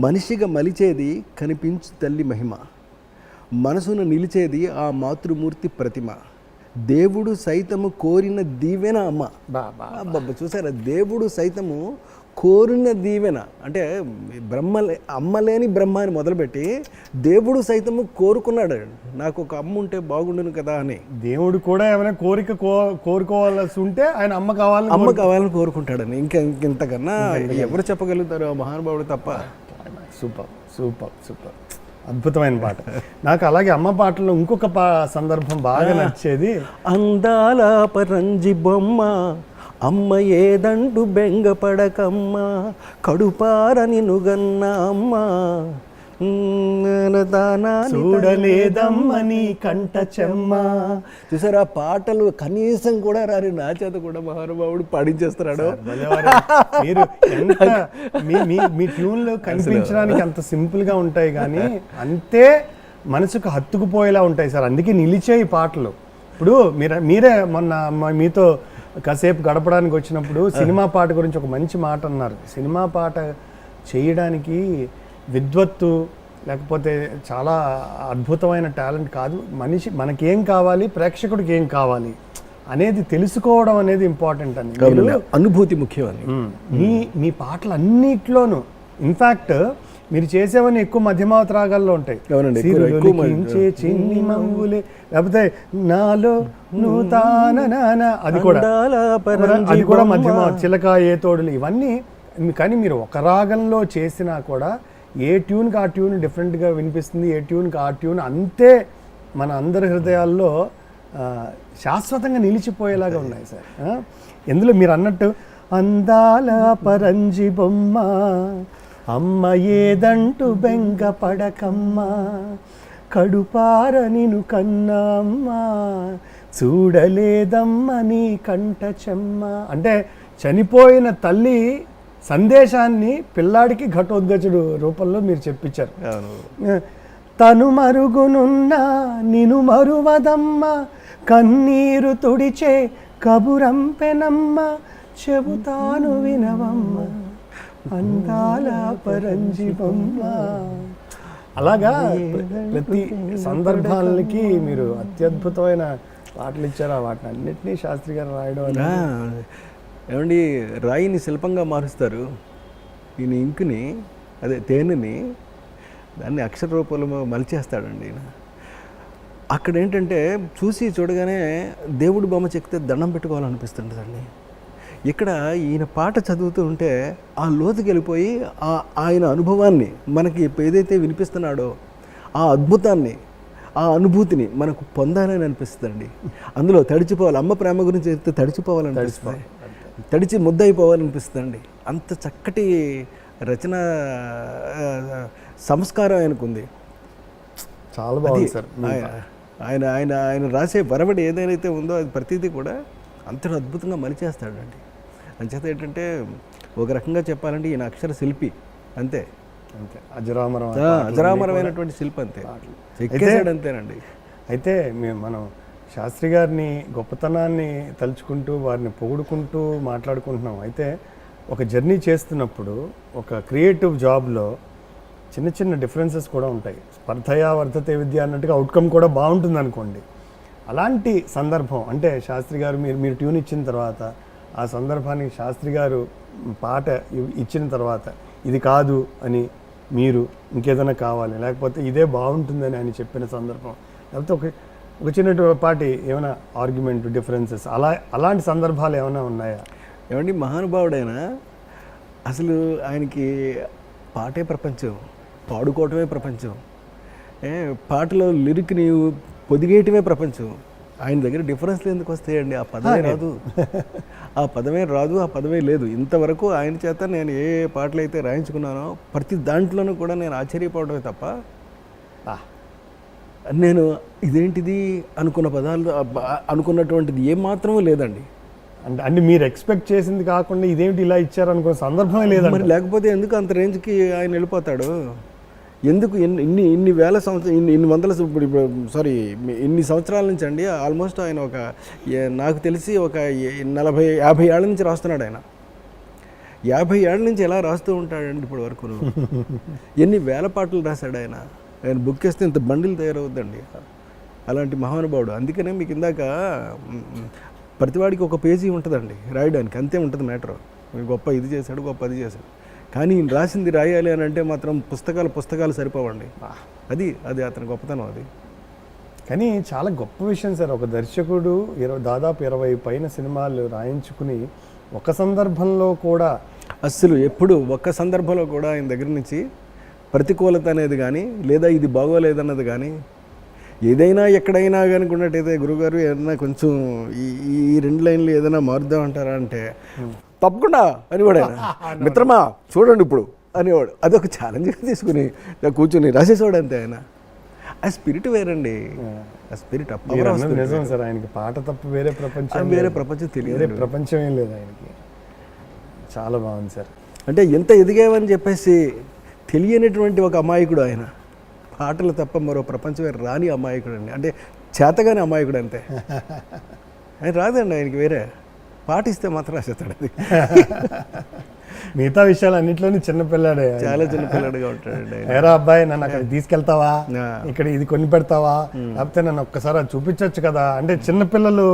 మనిషిగా మలిచేది కనిపించు తల్లి మహిమ, మనసును నిలిచేది ఆ మాతృమూర్తి ప్రతిమ, దేవుడు సైతము కోరిన దీవెన అమ్మ. బాబా చూసారా, దేవుడు సైతము కోరిన దీవెన అంటే అమ్మ లేని బ్రహ్మ అని మొదలుపెట్టి దేవుడు సైతము కోరుకున్నాడు, నాకు ఒక అమ్మ ఉంటే బాగుండును కదా అని. దేవుడు కూడా ఏమైనా కోరుకోవాల్సి ఉంటే ఆయన అమ్మ కావాలని కోరుకుంటాడని. ఇంతకన్నా ఎవరు చెప్పగలుగుతారు, మహానుభావుడు తప్ప. సూపర్ సూపర్ సూపర్, అద్భుతమైన పాట. నాకు అలాగే అమ్మ పాటలో ఇంకొక సందర్భం బాగా నచ్చేది, అందాల పరంజి బొమ్మ అమ్మ ఏదండు బెంగపడకమ్మ, కడుపారని నుగన్న అమ్మ చూడలేదమ్మని కంట చెమ్మ. చూసారా, పాటలు కనీసం కూడా రాని నా చేత కూడా మహానుభావుడు పాడించేస్తున్నాడు. మీరు మీ ట్యూన్లో కనిపించడానికి అంత సింపుల్ గా ఉంటాయి, కానీ అంతే మనసుకు హత్తుకుపోయేలా ఉంటాయి సార్. అందుకే నిలిచే ఈ పాటలు. ఇప్పుడు మీరే మొన్న మీతో కాసేపు గడపడానికి వచ్చినప్పుడు సినిమా పాట గురించి ఒక మంచి మాట అన్నారు. సినిమా పాట చేయడానికి విద్వత్తు లేకపోతే చాలా అద్భుతమైన టాలెంట్ కాదు, మనకేం కావాలి, ప్రేక్షకుడికి ఏం కావాలి అనేది తెలుసుకోవడం అనేది ఇంపార్టెంట్ అని, అనుభూతి ముఖ్యం అని. మీ పాటలు అన్నిట్లోనూ ఇన్ఫ్యాక్ట్ మీరు చేసేవన్నీ ఎక్కువ మధ్యమావతి రాగాల్లో ఉంటాయి. చిన్ని మమ్ములే, లేకపోతే నాలో అది కూడా మధ్యమావతి, చిలక ఏ తోడులు, ఇవన్నీ. కానీ మీరు ఒక రాగంలో చేసినా కూడా ఏ ట్యూన్కి ఆ ట్యూన్ డిఫరెంట్గా వినిపిస్తుంది, ఏ ట్యూన్కి ఆ ట్యూన్ అంతే మన అందరి హృదయాల్లో శాశ్వతంగా నిలిచిపోయేలాగా ఉన్నాయి సార్. ఎందులో మీరు అన్నట్టు అందాల పరంజి బొమ్మ అమ్మ ఏదంటూ బెంగ పడకమ్మ, కడుపార నిను కన్నా అమ్మ చూడలేదమ్మ నీ కంట చెమ్మ. అంటే చనిపోయిన తల్లి సందేశాన్ని పిల్లాడికి ఘటోద్గజుడు రూపంలో మీరు చెప్పించారు. తను మరుగునున్నా నిను మరువదమ్మ, కన్నీరు తుడిచే కబురంపెనమ్మ, చెబుతాను వినవమ్మ అందాల పరంజి బొమ్మ. అలాగా ప్రతి సందర్భాలకి మీరు అత్యద్భుతమైన పాటలు ఇచ్చారు. వాటిని అన్నింటినీ శాస్త్రి గారు రాయడం ఏమండి, రాయిని శిల్పంగా మారుస్తారు, ఈయన ఇంకుని అదే తేనెని దాన్ని అక్షర రూపంలో మలిచేస్తాడండి ఈయన. అక్కడ ఏంటంటే చూసి చూడగానే దేవుడి బొమ్మ చెక్కితే దండం పెట్టుకోవాలనిపిస్తుంటుందండి. ఇక్కడ ఈయన పాట చదువుతూ ఉంటే ఆ లోతుకి వెళ్ళిపోయి ఆయన అనుభవాన్ని మనకి ఏదైతే వినిపిస్తున్నాడో ఆ అద్భుతాన్ని, ఆ అనుభూతిని మనకు పొందాలని అనిపిస్తుందండి. అందులో తడిచిపోవాలి, అమ్మ ప్రేమ గురించి చెప్తే తడిచిపోవాలనిపిస్తుంది, తడిచి ముద్దయిపోవాలనిపిస్తుందండి. అంత చక్కటి రచన సంస్కారం ఆయనకుంది. చాలా బాగుంది సార్. ఆయన ఆయన ఆయన రాసే వరవడి ఏదైతే ఉందో అది ప్రతిదీ కూడా అంతటి అద్భుతంగా మలిచేస్తాడండి. అంచేత ఏంటంటే ఒక రకంగా చెప్పాలంటే ఈయన అక్షర శిల్పి అంతే, అంతే అజరామరమైనటువంటి శిల్పి అంతే, ఎక్కేసాడు అంతేనండి. అయితే మనం శాస్త్రి గారిని గొప్పతనాన్ని తలుచుకుంటూ వారిని పొగుడుకుంటూ మాట్లాడుకుంటున్నాం. అయితే ఒక జర్నీ చేస్తున్నప్పుడు ఒక క్రియేటివ్ జాబ్లో చిన్న చిన్న డిఫరెన్సెస్ కూడా ఉంటాయి. స్పర్ధయా వర్ధతే విద్య అన్నట్టుగా అవుట్కమ్ కూడా బాగుంటుంది అనుకోండి. అలాంటి సందర్భం అంటే శాస్త్రి గారు మీరు ట్యూన్ ఇచ్చిన తర్వాత ఆ సందర్భానికి శాస్త్రి గారు పాట ఇచ్చిన తర్వాత ఇది కాదు అని మీరు ఇంకేదైనా కావాలి, లేకపోతే ఇదే బాగుంటుందని ఆయన చెప్పిన సందర్భం, లేకపోతే ఒక చిన్నపాటి ఏమైనా ఆర్గ్యుమెంట్ డిఫరెన్సెస్ అలాంటి సందర్భాలు ఏమైనా ఉన్నాయా? ఏమండి, మహానుభావుడైనా అసలు ఆయనకి పాటే ప్రపంచం, పాడుకోవటమే ప్రపంచం, పాటలో లిరిక్ని పొదిగేయటమే ప్రపంచం. ఆయన దగ్గర డిఫరెన్స్లు ఎందుకు వస్తాయండి? ఆ పదమే రాదు, ఆ పదమే లేదు. ఇంతవరకు ఆయన చేత నేను ఏ పాటలు అయితే రాయించుకున్నానో ప్రతి దాంట్లోనూ కూడా నేను ఆశ్చర్యపోవడమే తప్ప నేను ఇదేంటిది అనుకున్న పదాలు అనుకున్నటువంటిది ఏమాత్రమూ లేదండి. అంటే మీరు ఎక్స్పెక్ట్ చేసింది కాకుండా ఇదేమిటి ఇలా ఇచ్చారు అనుకున్న సందర్భమే లేదండి. మరి లేకపోతే ఎందుకు అంత రేంజ్కి ఆయన వెళ్ళిపోతాడు? ఎందుకు ఇన్ని వేల సంవత్సరం ఇన్ని వందల ఇన్ని సంవత్సరాల నుంచి అండి ఆల్మోస్ట్ ఆయన నాకు తెలిసి ఒక 40-50 ఏళ్ళ నుంచి రాస్తున్నాడు ఆయన. 50 ఏళ్ళ నుంచి ఎలా రాస్తూ ఉంటాడండి ఇప్పటి వరకు? ఎన్ని వేల పాటలు రాశాడు ఆయన. ఆయన బుక్ వేస్తే ఇంత బండిలు తయారవుద్దండి. అలాంటి మహానుభావుడు. అందుకనే మీకు ఇందాక ప్రతివాడికి ఒక పేజీ ఉంటుందండి రాయడానికి, అంతే ఉంటుంది మ్యాటర్. గొప్ప ఇది చేశాడు, గొప్ప అది చేశాడు. కానీ రాసింది రాయాలి అని అంటే మాత్రం పుస్తకాలు సరిపోవండి. అది అతని గొప్పతనం. అది కానీ చాలా గొప్ప విషయం సార్. ఒక దర్శకుడు దాదాపు 20 పైన సినిమాలు రాయించుకుని ఒక సందర్భంలో కూడా అస్సలు ఎప్పుడు ఒక్క సందర్భంలో కూడా ఆయన దగ్గర నుంచి ప్రతికూలత అనేది కానీ లేదా ఇది బాగోలేదన్నది కానీ ఏదైనా ఎక్కడైనా కనుకున్నట్టయితే గురుగారు ఏదైనా కొంచెం ఈ 2 లైన్లు ఏదైనా మారుద్దామంటారా అంటే తప్పకుండా అనేవాడు ఆయన. మిత్రమా చూడండి ఇప్పుడు అనేవాడు. అదొక ఛాలెంజ్గా తీసుకుని కూర్చొని రాసేసేవాడు అంతే. ఆయన ఆ స్పిరిట్ వేరండి. ఆ స్పిరిట్ నిజం సార్. ఆయనకి పాట తప్ప వేరే ప్రపంచం తెలియదు, ప్రపంచం ఏం లేదు ఆయనకి. చాలా బాగుంది సార్. అంటే ఎంత ఎదిగామని చెప్పేసి తెలియనటువంటి ఒక అమాయకుడు ఆయన. పాటలు తప్ప మరో ప్రపంచమే రాని అమాయకుడు అండి, అంటే చేతగానే అమాయకుడు అంతే. ఆయన రాదండి ఆయనకి వేరే, పాటిస్తే మాత్రం రాసేస్తాడు. అది మిగతా విషయాలు అన్నింటిలోని చిన్నపిల్లాడే, చాలా చిన్నపిల్లడిగా ఉంటాడండి. ఏరా అబ్బాయి నన్ను అక్కడ తీసుకెళ్తావా, ఇక్కడ ఇది కొని పెడతావా, లేకపోతే నన్ను ఒక్కసారి అది చూపించవచ్చు కదా అంటే చిన్నపిల్లలు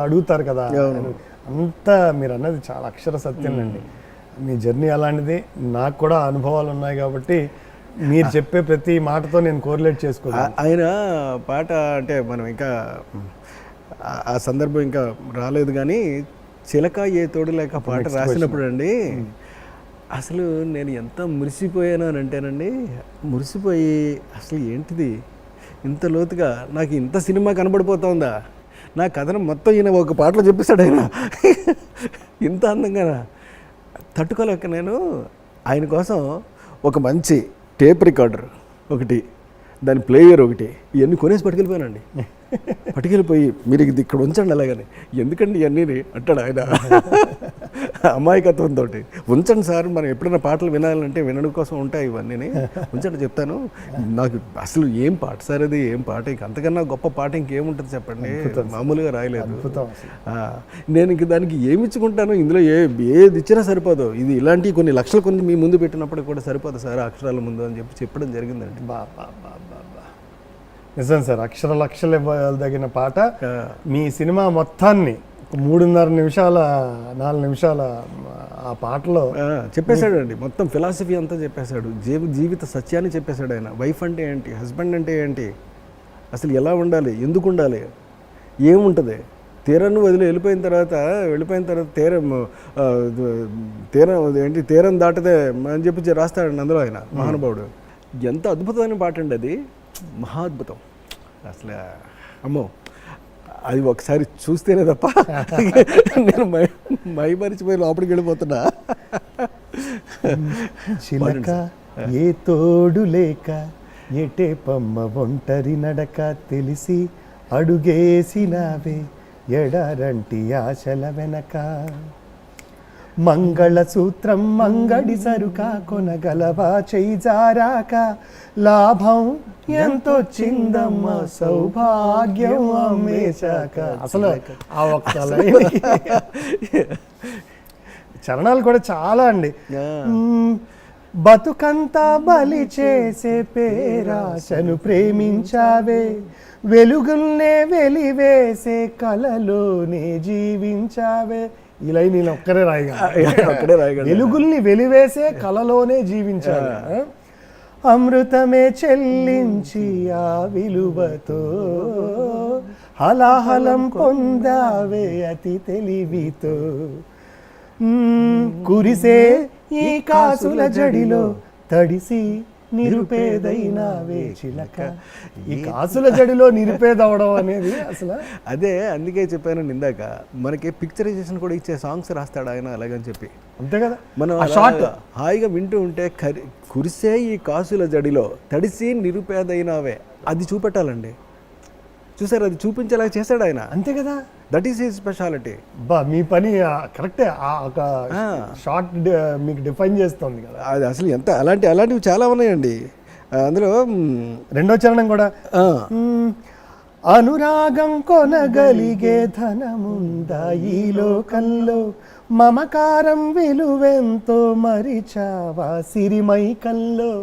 అడుగుతారు కదా. అంతా మీరు అన్నది చాలా అక్షర సత్యం అండి. మీ జర్నీ అలాంటిది, నాకు కూడా అనుభవాలు ఉన్నాయి కాబట్టి మీరు చెప్పే ప్రతి మాటతో నేను కోరిలేట్ చేసుకోవాలి. ఆయన పాట అంటే మనం ఇంకా ఆ సందర్భం ఇంకా రాలేదు, కానీ చిలక ఏ తోడు లేక పాట రాసినప్పుడు అండి అసలు నేను ఎంత మురిసిపోయాను అని అంటేనండి, మురిసిపోయి అసలు ఏంటిది ఇంత లోతుగా నాకు ఇంత సినిమా కనబడిపోతుందా, నా కథను మొత్తం ఈయన ఒక పాటలో చెప్పేశాడు ఆయన ఇంత అందంగా తట్టుకోలేక నేను ఆయన కోసం ఒక మంచి టేప్ రికార్డర్ ఒకటి, దాని ప్లేయర్ ఒకటి, ఇవన్నీ కొనేసి పట్టుకెళ్ళిపోయానండి. పట్టుకెళ్ళిపోయి మీరు ఇది ఇక్కడ ఉంచండి అలాగని. ఎందుకండి ఇవన్నీ అంటాడు ఆయన అమాయకత్వంతో. ఉంచండి సార్, మనం ఎప్పుడైనా పాటలు వినాలంటే వినడం కోసం ఉంటాయి ఇవన్నీ, ఉంచండి చెప్తాను. నాకు అసలు ఏం పాట సార్ అది, ఏం పాట, ఇంక అంతకన్నా గొప్ప పాట ఇంకేముంటుంది చెప్పండి, మామూలుగా రాయలేదు. నేను ఇంక దానికి ఏమి ఇచ్చుకుంటాను, ఇందులో ఏది ఇచ్చినా సరిపోదు, ఇది ఇలాంటి కొన్ని లక్షల కొన్ని మీ ముందు పెట్టినప్పుడు కూడా సరిపోదు సార్ అక్షరాల ముందు అని చెప్పడం జరిగిందండి. నిజం సార్, అక్షర లక్షలు ఇవ్వదగిన పాట. మీ సినిమా మొత్తాన్ని 3.5 నిమిషాల 4 నిమిషాల ఆ పాటలో చెప్పేశాడు అండి, మొత్తం ఫిలాసఫీ అంతా చెప్పేశాడు, జీవిత సత్యాన్ని చెప్పేశాడు ఆయన. వైఫ్ అంటే ఏంటి, హస్బెండ్ అంటే ఏంటి, అసలు ఎలా ఉండాలి, ఎందుకు ఉండాలి, ఏముంటుంది, తీరాన్ని వదిలి వెళ్ళిపోయిన తర్వాత తీరం దాటదే అని చెప్పి రాస్తాడండి అందులో ఆయన మహానుభావుడు. ఎంత అద్భుతమైన పాట అండి అది, మహా అద్భుతం అసలు. అమ్మో అది ఒకసారి చూస్తేనే తప్ప నేను మరిచిపోయి లోపలికి వెళ్ళిపోతున్నా. చిలక ఏ తోడు లేక ఎటే పమ్మ ఒంటరి నడక తెలిసి అడుగేసినావే ఎడారంటి ఆశల వెనక, మంగళసూత్రం మంగడి సరుక కొనగలవా చేయి జారాక, లాభం ఎంతో చిందమ్మ సౌభాగ్యం అమ్మేశాక. అసలు ఆ ఒక్క చరణాలు కూడా చాలా అండి. బతుకంతా బలి చేసే పేరాశను ప్రేమించావే, వెలుగుల్నే వెలివేసే కలలోనే జీవించావే. ఈ లైన్ నేను ఒక్కడే రాయగా, వెలుగుల్ని వెలివేసే కలలోనే జీవించాలి, అమృతమే చెల్లించి ఆ విలువతో హలాహలం పొందావే అతి తెలివితో, కురిసే ఈ కాసుల జడిలో తడిసి నిరుపేదైనావే చిలక. ఈ కాసుల జడిలో నిరుపేదవడం అనేది అసలు అదే, అందుకే చెప్పాను ఇందాక, మనకి పిక్చరైజేషన్ కూడా ఇచ్చే సాంగ్స్ రాస్తాడు ఆయన అలాగని చెప్పి. అంతే కదా, మనం హాయిగా వింటూ ఉంటే కురిసే ఈ కాసుల జడిలో తడిసి నిరుపేదైనావే అది చూపెట్టాలండి. చూసారు, అది చూపించేలా చేశాడు ఆయన. అంతే కదా, దట్ ఈస్ హిస్ స్పెషాలిటీ. బా మీ పని కరెక్టే, ఒక షార్ట్ మీకు డిఫైన్ చేస్తుంది కదా అది. అసలు ఎంత అలాంటివి చాలా ఉన్నాయండి అందులో. రెండో చరణం కూడా, అనురాగం కొనగలిగే ధనముందా ఈ లోకంలో, మమకారం విలువెంతో మరిచావా సిరిమైకంలో,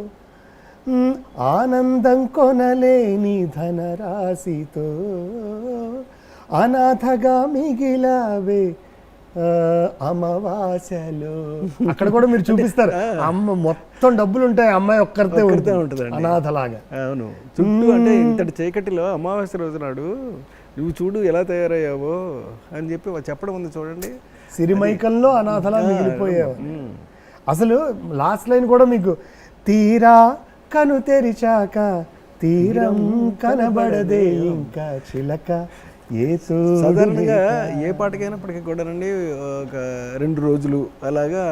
ఆనందం కొనలేని ధనరాశితో అనాథగా మిగిలావే అమావాస్యలో. అక్కడ కూడా మీరు చూపిస్తారు, అమ్మ మొత్తం డబ్బులు ఉంటాయి, అమ్మాయి ఒక్కరితే ఉంటుంది అనాథలాగా. అవును, చుట్టూ అంటే ఇంతటి చీకటిలో అమావాస్య రోజు నాడు నువ్వు చూడు ఎలా తయారయ్యావో అని చెప్పి చెప్పడం ఉంది చూడండి. సిరిమైకంలో అనాథలా మిగిలిపోయావు. అసలు లాస్ట్ లైన్ కూడా మీకు, తీరా కను తెరిచాక తీరం కనబడదే ఇంకా చిలక. సాధారణంగా ఏ పాటకైనప్పటికీ కూడానండి ఒక 2 రోజులు అలాగా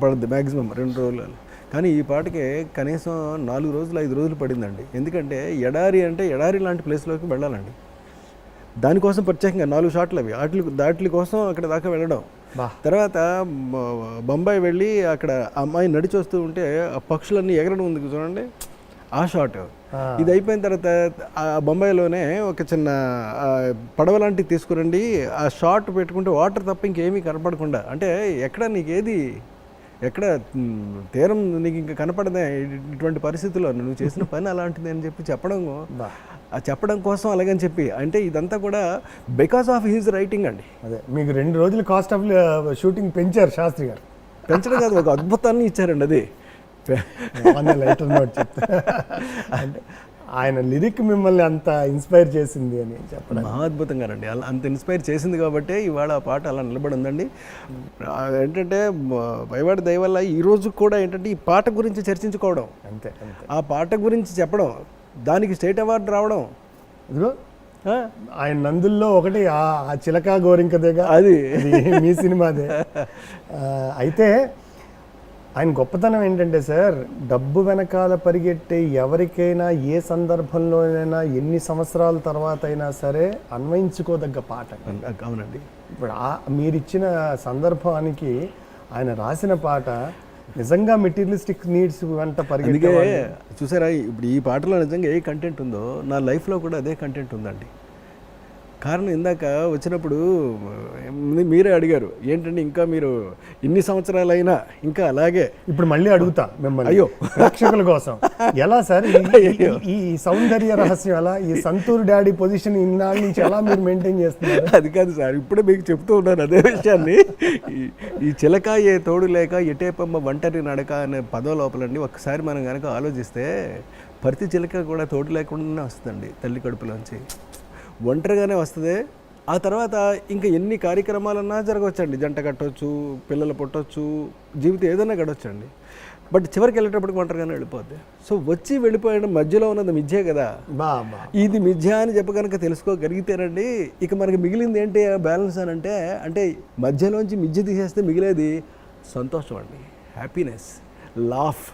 పడుద్ది, మ్యాక్సిమం 2 రోజులు. కానీ ఈ పాటకి కనీసం 4 రోజులు 5 రోజులు పడిందండి. ఎందుకంటే ఎడారి అంటే ఎడారి లాంటి ప్లేస్లోకి వెళ్ళాలండి, దానికోసం ప్రత్యేకంగా 4 షాట్లు అవి దాటి కోసం అక్కడ దాకా వెళ్ళడం. తర్వాత బొంబాయి వెళ్ళి అక్కడ అమ్మాయి నడిచి వస్తూ ఉంటే ఆ పక్షులన్నీ ఎగరడం ఉంది చూడండి, ఆ షాట్. ఇది అయిపోయిన తర్వాత ఆ బొంబాయిలోనే ఒక చిన్న పడవ లాంటివి తీసుకురండి, ఆ షాట్ పెట్టుకుంటే వాటర్ తప్ప ఇంకేమీ కనపడకుండా, అంటే ఎక్కడ నీకేది ఎక్కడ తీరం నీకు ఇంకా కనపడదే ఇటువంటి పరిస్థితుల్లో నువ్వు చేసిన పని అలాంటిది అని చెప్పి చెప్పడం కోసం అలాగని చెప్పి, అంటే ఇదంతా కూడా బికాస్ ఆఫ్ హిజ్ రైటింగ్ అండి. అదే మీకు 2 రోజులు కాస్ట్ ఆఫ్ షూటింగ్ పెంచారు శాస్త్రి గారు. పెంచడం కాదు, ఒక అద్భుతాన్ని ఇచ్చారండి. అది లైటర్ నోట్ చెప్తే అంటే ఆయన లిరిక్ మిమ్మల్ని అంత ఇన్స్పైర్ చేసింది అని చెప్పడం మహా అద్భుతంగా రండి. అలా అంత ఇన్స్పైర్ చేసింది కాబట్టి ఇవాళ ఆ పాట అలా నిలబడి ఉందండి. ఏంటంటే పైవాడి దయ వల్ల ఈరోజు కూడా ఏంటంటే ఈ పాట గురించి చర్చించుకోవడం, అంతే ఆ పాట గురించి చెప్పడం, దానికి స్టేట్ అవార్డు రావడం, ఇదిగో ఆయన నందుల్లో ఒకటి ఆ చిలక గోరింకదేగా, అది మీ సినిమాదే. అయితే ఆయన గొప్పతనం ఏంటంటే సార్, డబ్బు వెనకాల పరిగెట్టే ఎవరికైనా ఏ సందర్భంలోనైనా ఎన్ని సంవత్సరాల తర్వాత అయినా సరే అన్వయించుకోదగ్గ పాట. అవునండి. ఇప్పుడు మీరిచ్చిన సందర్భానికి ఆయన రాసిన పాట నిజంగా మెటీరియలిస్టిక్ నీడ్స్ వెంట పరిగెత్తే. చూసారా, ఇప్పుడు ఈ పాటలో నిజంగా ఏ కంటెంట్ ఉందో నా లైఫ్లో కూడా అదే కంటెంట్ ఉందండి. కారణం ఇందాక వచ్చినప్పుడు మీరే అడిగారు ఏంటంటే ఇంకా మీరు ఇన్ని సంవత్సరాలైనా ఇంకా అలాగే. ఇప్పుడు మళ్ళీ అడుగుతా మిమ్మల్ని, అయ్యో ప్రేక్షకుల కోసం, ఎలా సార్ ఈ సౌందర్య రహస్యం, ఎలా ఈ సంతూర్ డాడీ పొజిషన్ ఇన్నాళ్ళ నుంచి ఎలా మీరు మెయింటైన్ చేస్తున్నారు? అది కాదు సార్, ఇప్పుడే మీకు చెప్తూ ఉన్నాను అదే విషయాన్ని. ఈ చిలక ఏ తోడు లేక ఎటేపమ్మ ఒంటరి నడక అనే పదం లోపలండి ఒక్కసారి మనం కనుక ఆలోచిస్తే ప్రతి చిలక కూడా తోడు లేకుండానే వస్తుందండి తల్లి కడుపులోంచి, ఒంటరిగానే వస్తుంది. ఆ తర్వాత ఇంకా ఎన్ని కార్యక్రమాలన్నా జరగవచ్చండి, జంట కట్టవచ్చు, పిల్లలు పుట్టవచ్చు, జీవితం ఏదైనా గడవచ్చండి. బట్ చివరికి వెళ్ళేటప్పటికి ఒంటరిగానే వెళ్ళిపోద్ది. సో వచ్చి వెళ్ళిపోయడం మధ్యలో ఉన్నది మిథ్యే కదా, ఇది మిథ్య అని చెప్పి కనుక తెలుసుకోగలిగితేనండి ఇక మనకి మిగిలింది ఏంటి బ్యాలెన్స్ అని అంటే మధ్యలోంచి మిథ్య తీసేస్తే మిగిలేది సంతోషం అండి, హ్యాపీనెస్, లాఫ్.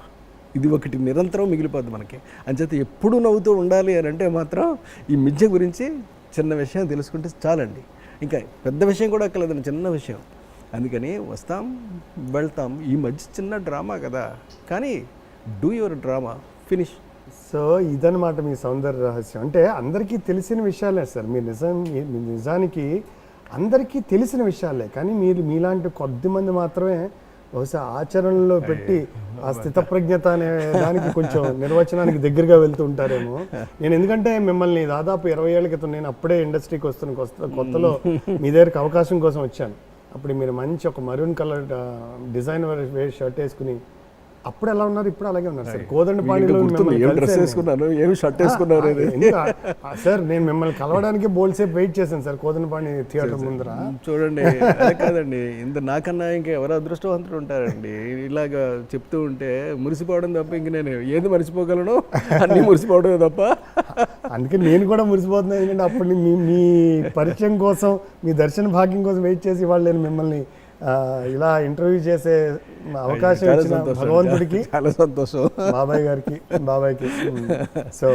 ఇది ఒకటి నిరంతరం మిగిలిపోద్ది మనకి. అంచేత ఎప్పుడు నవ్వుతూ ఉండాలి అని అంటే మాత్రం ఈ మిథ్య గురించి చిన్న విషయం తెలుసుకుంటే చాలండి. ఇంకా పెద్ద విషయం కూడా అక్కర్లేదండి, చిన్న విషయం. అందుకని వస్తాం వెళ్తాం, ఈ మధ్య చిన్న డ్రామా కదా, కానీ do your drama, finish. So ఇదన్నమాట మీ సౌందర్య రహస్యం. అంటే అందరికీ తెలిసిన విషయాలే సార్, మీరు నిజానికి అందరికీ తెలిసిన విషయాలే, కానీ మీరు మీలాంటి కొద్దిమంది మాత్రమే బహుశా ఆచరణలో పెట్టి ఆ స్థితప్రజ్ఞత అనే దానికి కొంచెం నిర్వచనానికి దగ్గరగా వెళ్తూ ఉంటారేమో. నేను ఎందుకంటే మిమ్మల్ని దాదాపు 20 ఏళ్ల క్రితం, నేను అప్పుడే ఇండస్ట్రీకి వస్తున్న కొత్తలో మీ దగ్గరికి అవకాశం కోసం వచ్చాను. అప్పుడు మీరు మంచి ఒక మరూన్ కలర్ డిజైన్ షర్ట్ వేసుకుని అప్పుడు ఎలా ఉన్నారు, ఇప్పుడు అలాగే ఉన్నారు సార్. కోదండపాణిలో సార్ నేను మిమ్మల్ని కలవడానికి బోల్సేపు వెయిట్ చేశాను సార్ కోదండపాణి థియేటర్ ముందర. చూడండి కాదండి, ఇంత నాకన్నా ఇంకా ఎవరు అదృష్టవంతులు ఉంటారండి. ఇలాగా చెప్తూ ఉంటే మురిసిపోవడం తప్ప ఇంక నేను ఏది మర్చిపోగలను, అన్నీ మురిసిపోవడమే తప్ప. అందుకే నేను కూడా మురిసిపోతున్నాను, ఎందుకంటే అప్పుడు మీ పరిచయం కోసం, మీ దర్శన భాగ్యం కోసం వెయిట్ చేసి వాళ్ళు నేను మిమ్మల్ని ఇలా ఇంటర్వ్యూ చేసే అవకాశం ఇచ్చిన భగవంతుడికి చాలా సంతోషం, బాబాయ్కి. సో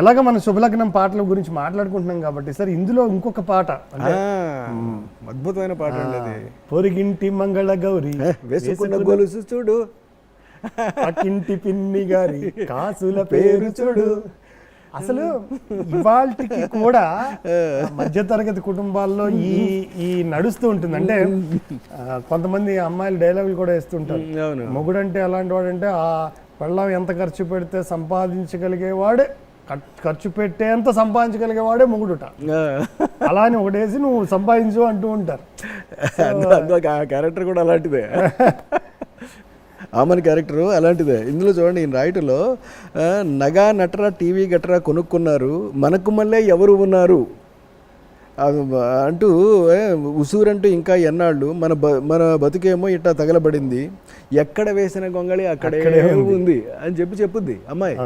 ఎలాగ మన శుభలగ్నం పాటల గురించి మాట్లాడుకుంటున్నాం కాబట్టి సార్, ఇందులో ఇంకొక పాట అద్భుతమైన పాట అండి అది. పొరిగింటి మంగళ గౌరి వేసుకున్న గొలుసు చూడు, పక్కింటి పిన్ని గారి కాసుల పేరు చూడు. అసలు ఇవాళకి కూడా మధ్యతరగతి కుటుంబాల్లో ఈ నడుస్తూ ఉంటుంది. అంటే కొంతమంది అమ్మాయిలు డైలాగులు కూడా వేస్తుంటారు, మొగుడంటే ఎలాంటి వాడంటే ఆ పెళ్ళాం ఎంత ఖర్చు పెడితే సంపాదించగలిగేవాడే, ఖర్చు పెట్టేంత సంపాదించగలిగేవాడే మొగుడుట, అలా అని ఒకటేసి నువ్వు సంపాదించు అంటూ ఉంటారు. క్యారెక్టర్ కూడా అలాంటిదే, ఆమెన్ క్యారెక్టరు అలాంటిదే. ఇందులో చూడండి, ఈయన రాయటంలో నగా నటరా టీవీ గట్రా కొనుక్కున్నారు, మనకు మళ్ళీ ఎవరు ఉన్నారు అంటూ ఉసూరంటూ ఇంకా ఎన్నాళ్ళు మన బతుకేమో ఇట్టా తగలబడింది, ఎక్కడ వేసిన గొంగళి అక్కడే ఉంది అని చెప్పుద్ది అమ్మాయి.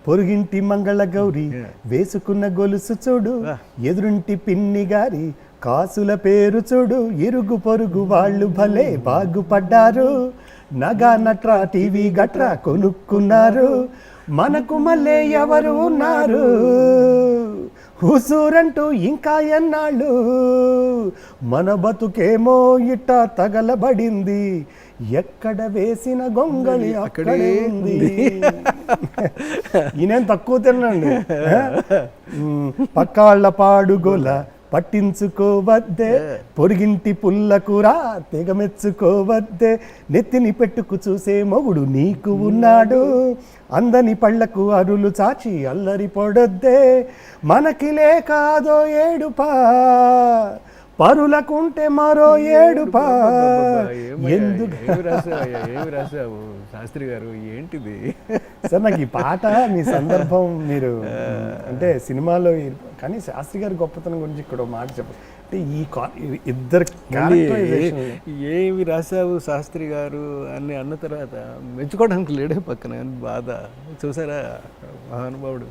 పొరుగింటి మంగళ గౌరి వేసుకున్న గొలుసు చూడు, ఎదురుంటి పిన్ని గారి కాసుల పేరు చూడు, ఇరుగు పొరుగు వాళ్ళు భలే బాగుపడ్డారు, నగా నట్రా టీవీ గట్రా కొనుక్కున్నారు, మనకు మళ్ళీ ఎవరు ఉన్నారు, హుసూరంటూ ఇంకా ఎన్నాళ్ళు, మన బతుకేమో ఇట్ట తగలబడింది, ఎక్కడ వేసిన గొంగళి అక్కడే ఉంది. ఈయనేం తక్కువ తినండి. పక్క వాళ్ళ పాడుగోల పట్టించుకోవద్దే, పొరిగింటి పుల్లకూర తెగ మెచ్చుకోవద్దే, నెత్తిని పెట్టుకు చూసే మొగుడు నీకు ఉన్నాడు, అందని పళ్ళకు అరులు చాచి అల్లరి పొడొద్దే, మనకి లేకాదో ఏడుపా పరులకుంటే మరో ఏడుపా. ఎందుకు ఏమి రాసావు శాస్త్రి గారు, ఏంటిది సార్? నాకు ఈ పాట మీ సందర్భం మీరు అంటే సినిమాలో కానీ శాస్త్రి గారి గొప్పతనం గురించి ఇక్కడ మాట చెప్పండి. అంటే ఈ ఇద్దరు ఏమి రాసావు శాస్త్రి గారు అని అన్న తర్వాత మెచ్చుకోవడానికి లేడే పక్కన బాధ. చూసారా మహానుభావుడు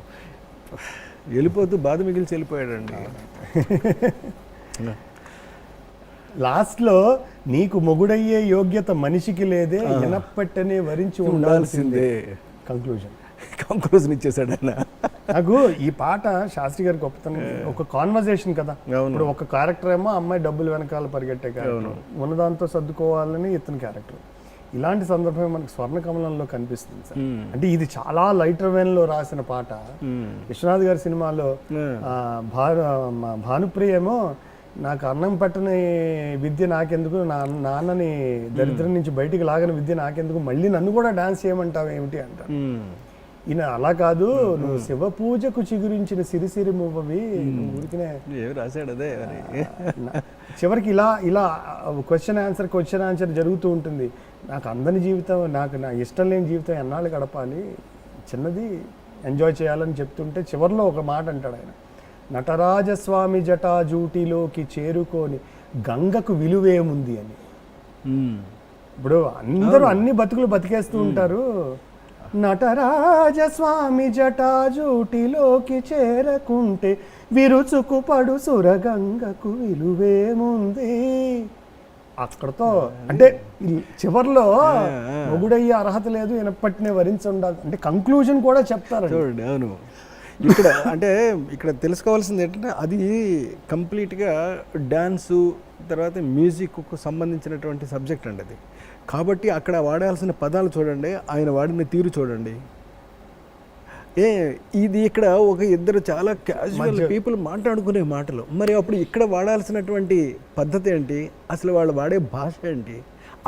వెళ్ళిపోతూ బాధ మిగిల్చి వెళ్ళిపోయాడండి. లాస్ట్లో నీకు మొగుడయ్యే యోగ్యత మనిషికి లేదే, ఎనప్పట్టనే వరించి ఉండాల్సిందే. కంక్లూజన్ ఇచ్చేసాడు ఆయన. నాకు ఈ పాట శాస్త్రి గారి గొప్పతనం ఒక కాన్వర్జేషన్ కదా. ఇప్పుడు ఒక క్యారెక్టర్ ఏమో అమ్మాయి డబ్బులు వెనకాల పరిగెట్టే క్యారెక్టర్, ఉన్నదాంతో సర్దుకోవాలని ఇతని క్యారెక్టర్. ఇలాంటి సందర్భమే మనకు స్వర్ణకమలంలో కనిపిస్తుంది సార్. అంటే ఇది చాలా లైటర్ వెన్ లో రాసిన పాట. విశ్వనాథ్ గారి సినిమాలో భానుప్రియ ఏమో నాకు అన్నం పెట్టని విద్య నాకెందుకు, నాన్నని దరిద్రం నుంచి బయటికి లాగని విద్య నాకెందుకు, మళ్ళీ నన్ను కూడా డాన్స్ చేయమంటావు ఏమిటి అంటారు. ఈయన అలా కాదు, నువ్వు శివ పూజకు చిగురించిన సిరిసిరి మువ్వవి, ఊరికినే రాశాడు అదే. చివరికి ఇలా ఇలా క్వశ్చన్ ఆన్సర్ జరుగుతూ ఉంటుంది. నాకు అందని జీవితం, నా ఇష్టం లేని జీవితం ఎన్నాళ్ళు గడపాలి, చిన్నది ఎంజాయ్ చేయాలని చెప్తుంటే చివరిలో ఒక మాట అంటాడు ఆయన, నటరాజస్వామి జటాజూటిలోకి చేరుకొని గంగకు విలువేముంది అని. ఇప్పుడు అందరూ అన్ని బతుకులు బతికేస్తూ ఉంటారు, నటరాజస్వామి జటాజూటిలోకి చేరకుంటే విరుచుకు పడు సురగంగకు విలువేముంది. అక్కడతో అంటే చివర్లో మొగుడయ్యే అర్హత లేదు, ఎనప్పటినే వరించుండాలి అంటే కంక్లూజన్ కూడా చెప్తారు. చూడండి, అవును. ఇక్కడ అంటే ఇక్కడ తెలుసుకోవాల్సింది ఏంటంటే అది కంప్లీట్గా డ్యాన్సు తర్వాత మ్యూజిక్కు సంబంధించినటువంటి సబ్జెక్ట్ అండి అది. కాబట్టి అక్కడ వాడాల్సిన పదాలు చూడండి, ఆయన వాడిన తీరు చూడండి. ఇది ఇక్కడ ఒక ఇద్దరు చాలా క్యాజువల్ పీపుల్ మాట్లాడుకునే మాటలు, మరి అప్పుడు ఇక్కడ వాడాల్సినటువంటి పద్ధతి ఏంటి, అసలు వాళ్ళు వాడే భాష ఏంటి,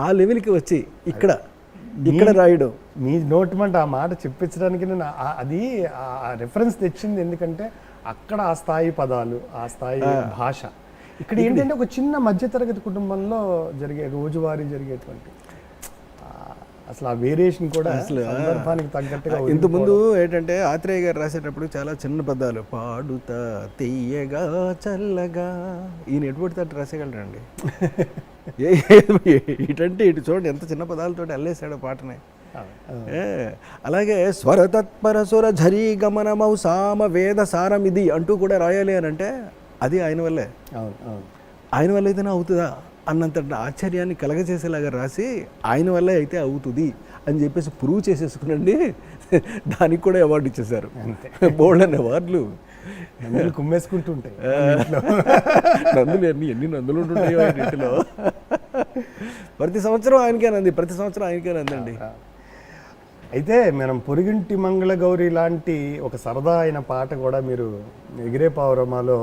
ఆ లెవెల్కి వచ్చి ఇక్కడ రాయడం. మీ నోటి మాట ఆ మాట చెప్పించడానికి నేను అది ఆ రెఫరెన్స్ తెచ్చింది, ఎందుకంటే అక్కడ ఆ స్థాయి పదాలు, ఆ స్థాయి భాష. ఇక్కడ ఏంటంటే ఒక చిన్న మధ్యతరగతి కుటుంబంలో రోజువారీ జరిగేటువంటి అసలు ఆ వేరియేషన్ కూడా అసలు సందర్భానికి తగ్గట్టుగా. ఇంతకుముందు ఏంటంటే ఆత్రేయ గారు రాసేటప్పుడు చాలా చిన్న పదాలు, పాడుతా తీయగా చల్లగా, ఈయన ఎటుపడితే రాసేయగలరండి. ఇటంటే ఇటు చూడండి ఎంత చిన్న పదాలతో అల్లేసాడు పాటనే. అలాగే స్వరతత్పర సుర ఝరీ గమనమౌ సామ వేద సారమిది అంటూ కూడా రాయాలి అని అంటే అది ఆయన వల్లే. ఆయన వల్ల అయితేనే అవుతుందా అన్నంత ఆశ్చర్యాన్ని కలగజేసేలాగా రాసి ఆయన వల్లే అయితే అవుతుంది అని చెప్పేసి ప్రూవ్ చేసేసుకునండి. దానికి కూడా అవార్డు ఇచ్చేశారు. బోల్డ్ అనే అవార్డులు కుమ్మేసుకుంటుంటాయి. నందులు ఎన్ని నందులు ఉంటుంటాయో ఇంటిలో. ప్రతి సంవత్సరం ఆయనకేనండి. అయితే మనం పొరుగింటి మంగళగౌరి లాంటి ఒక సరదా అయిన పాట కూడా మీరు ఎగిరే పావురమాలో,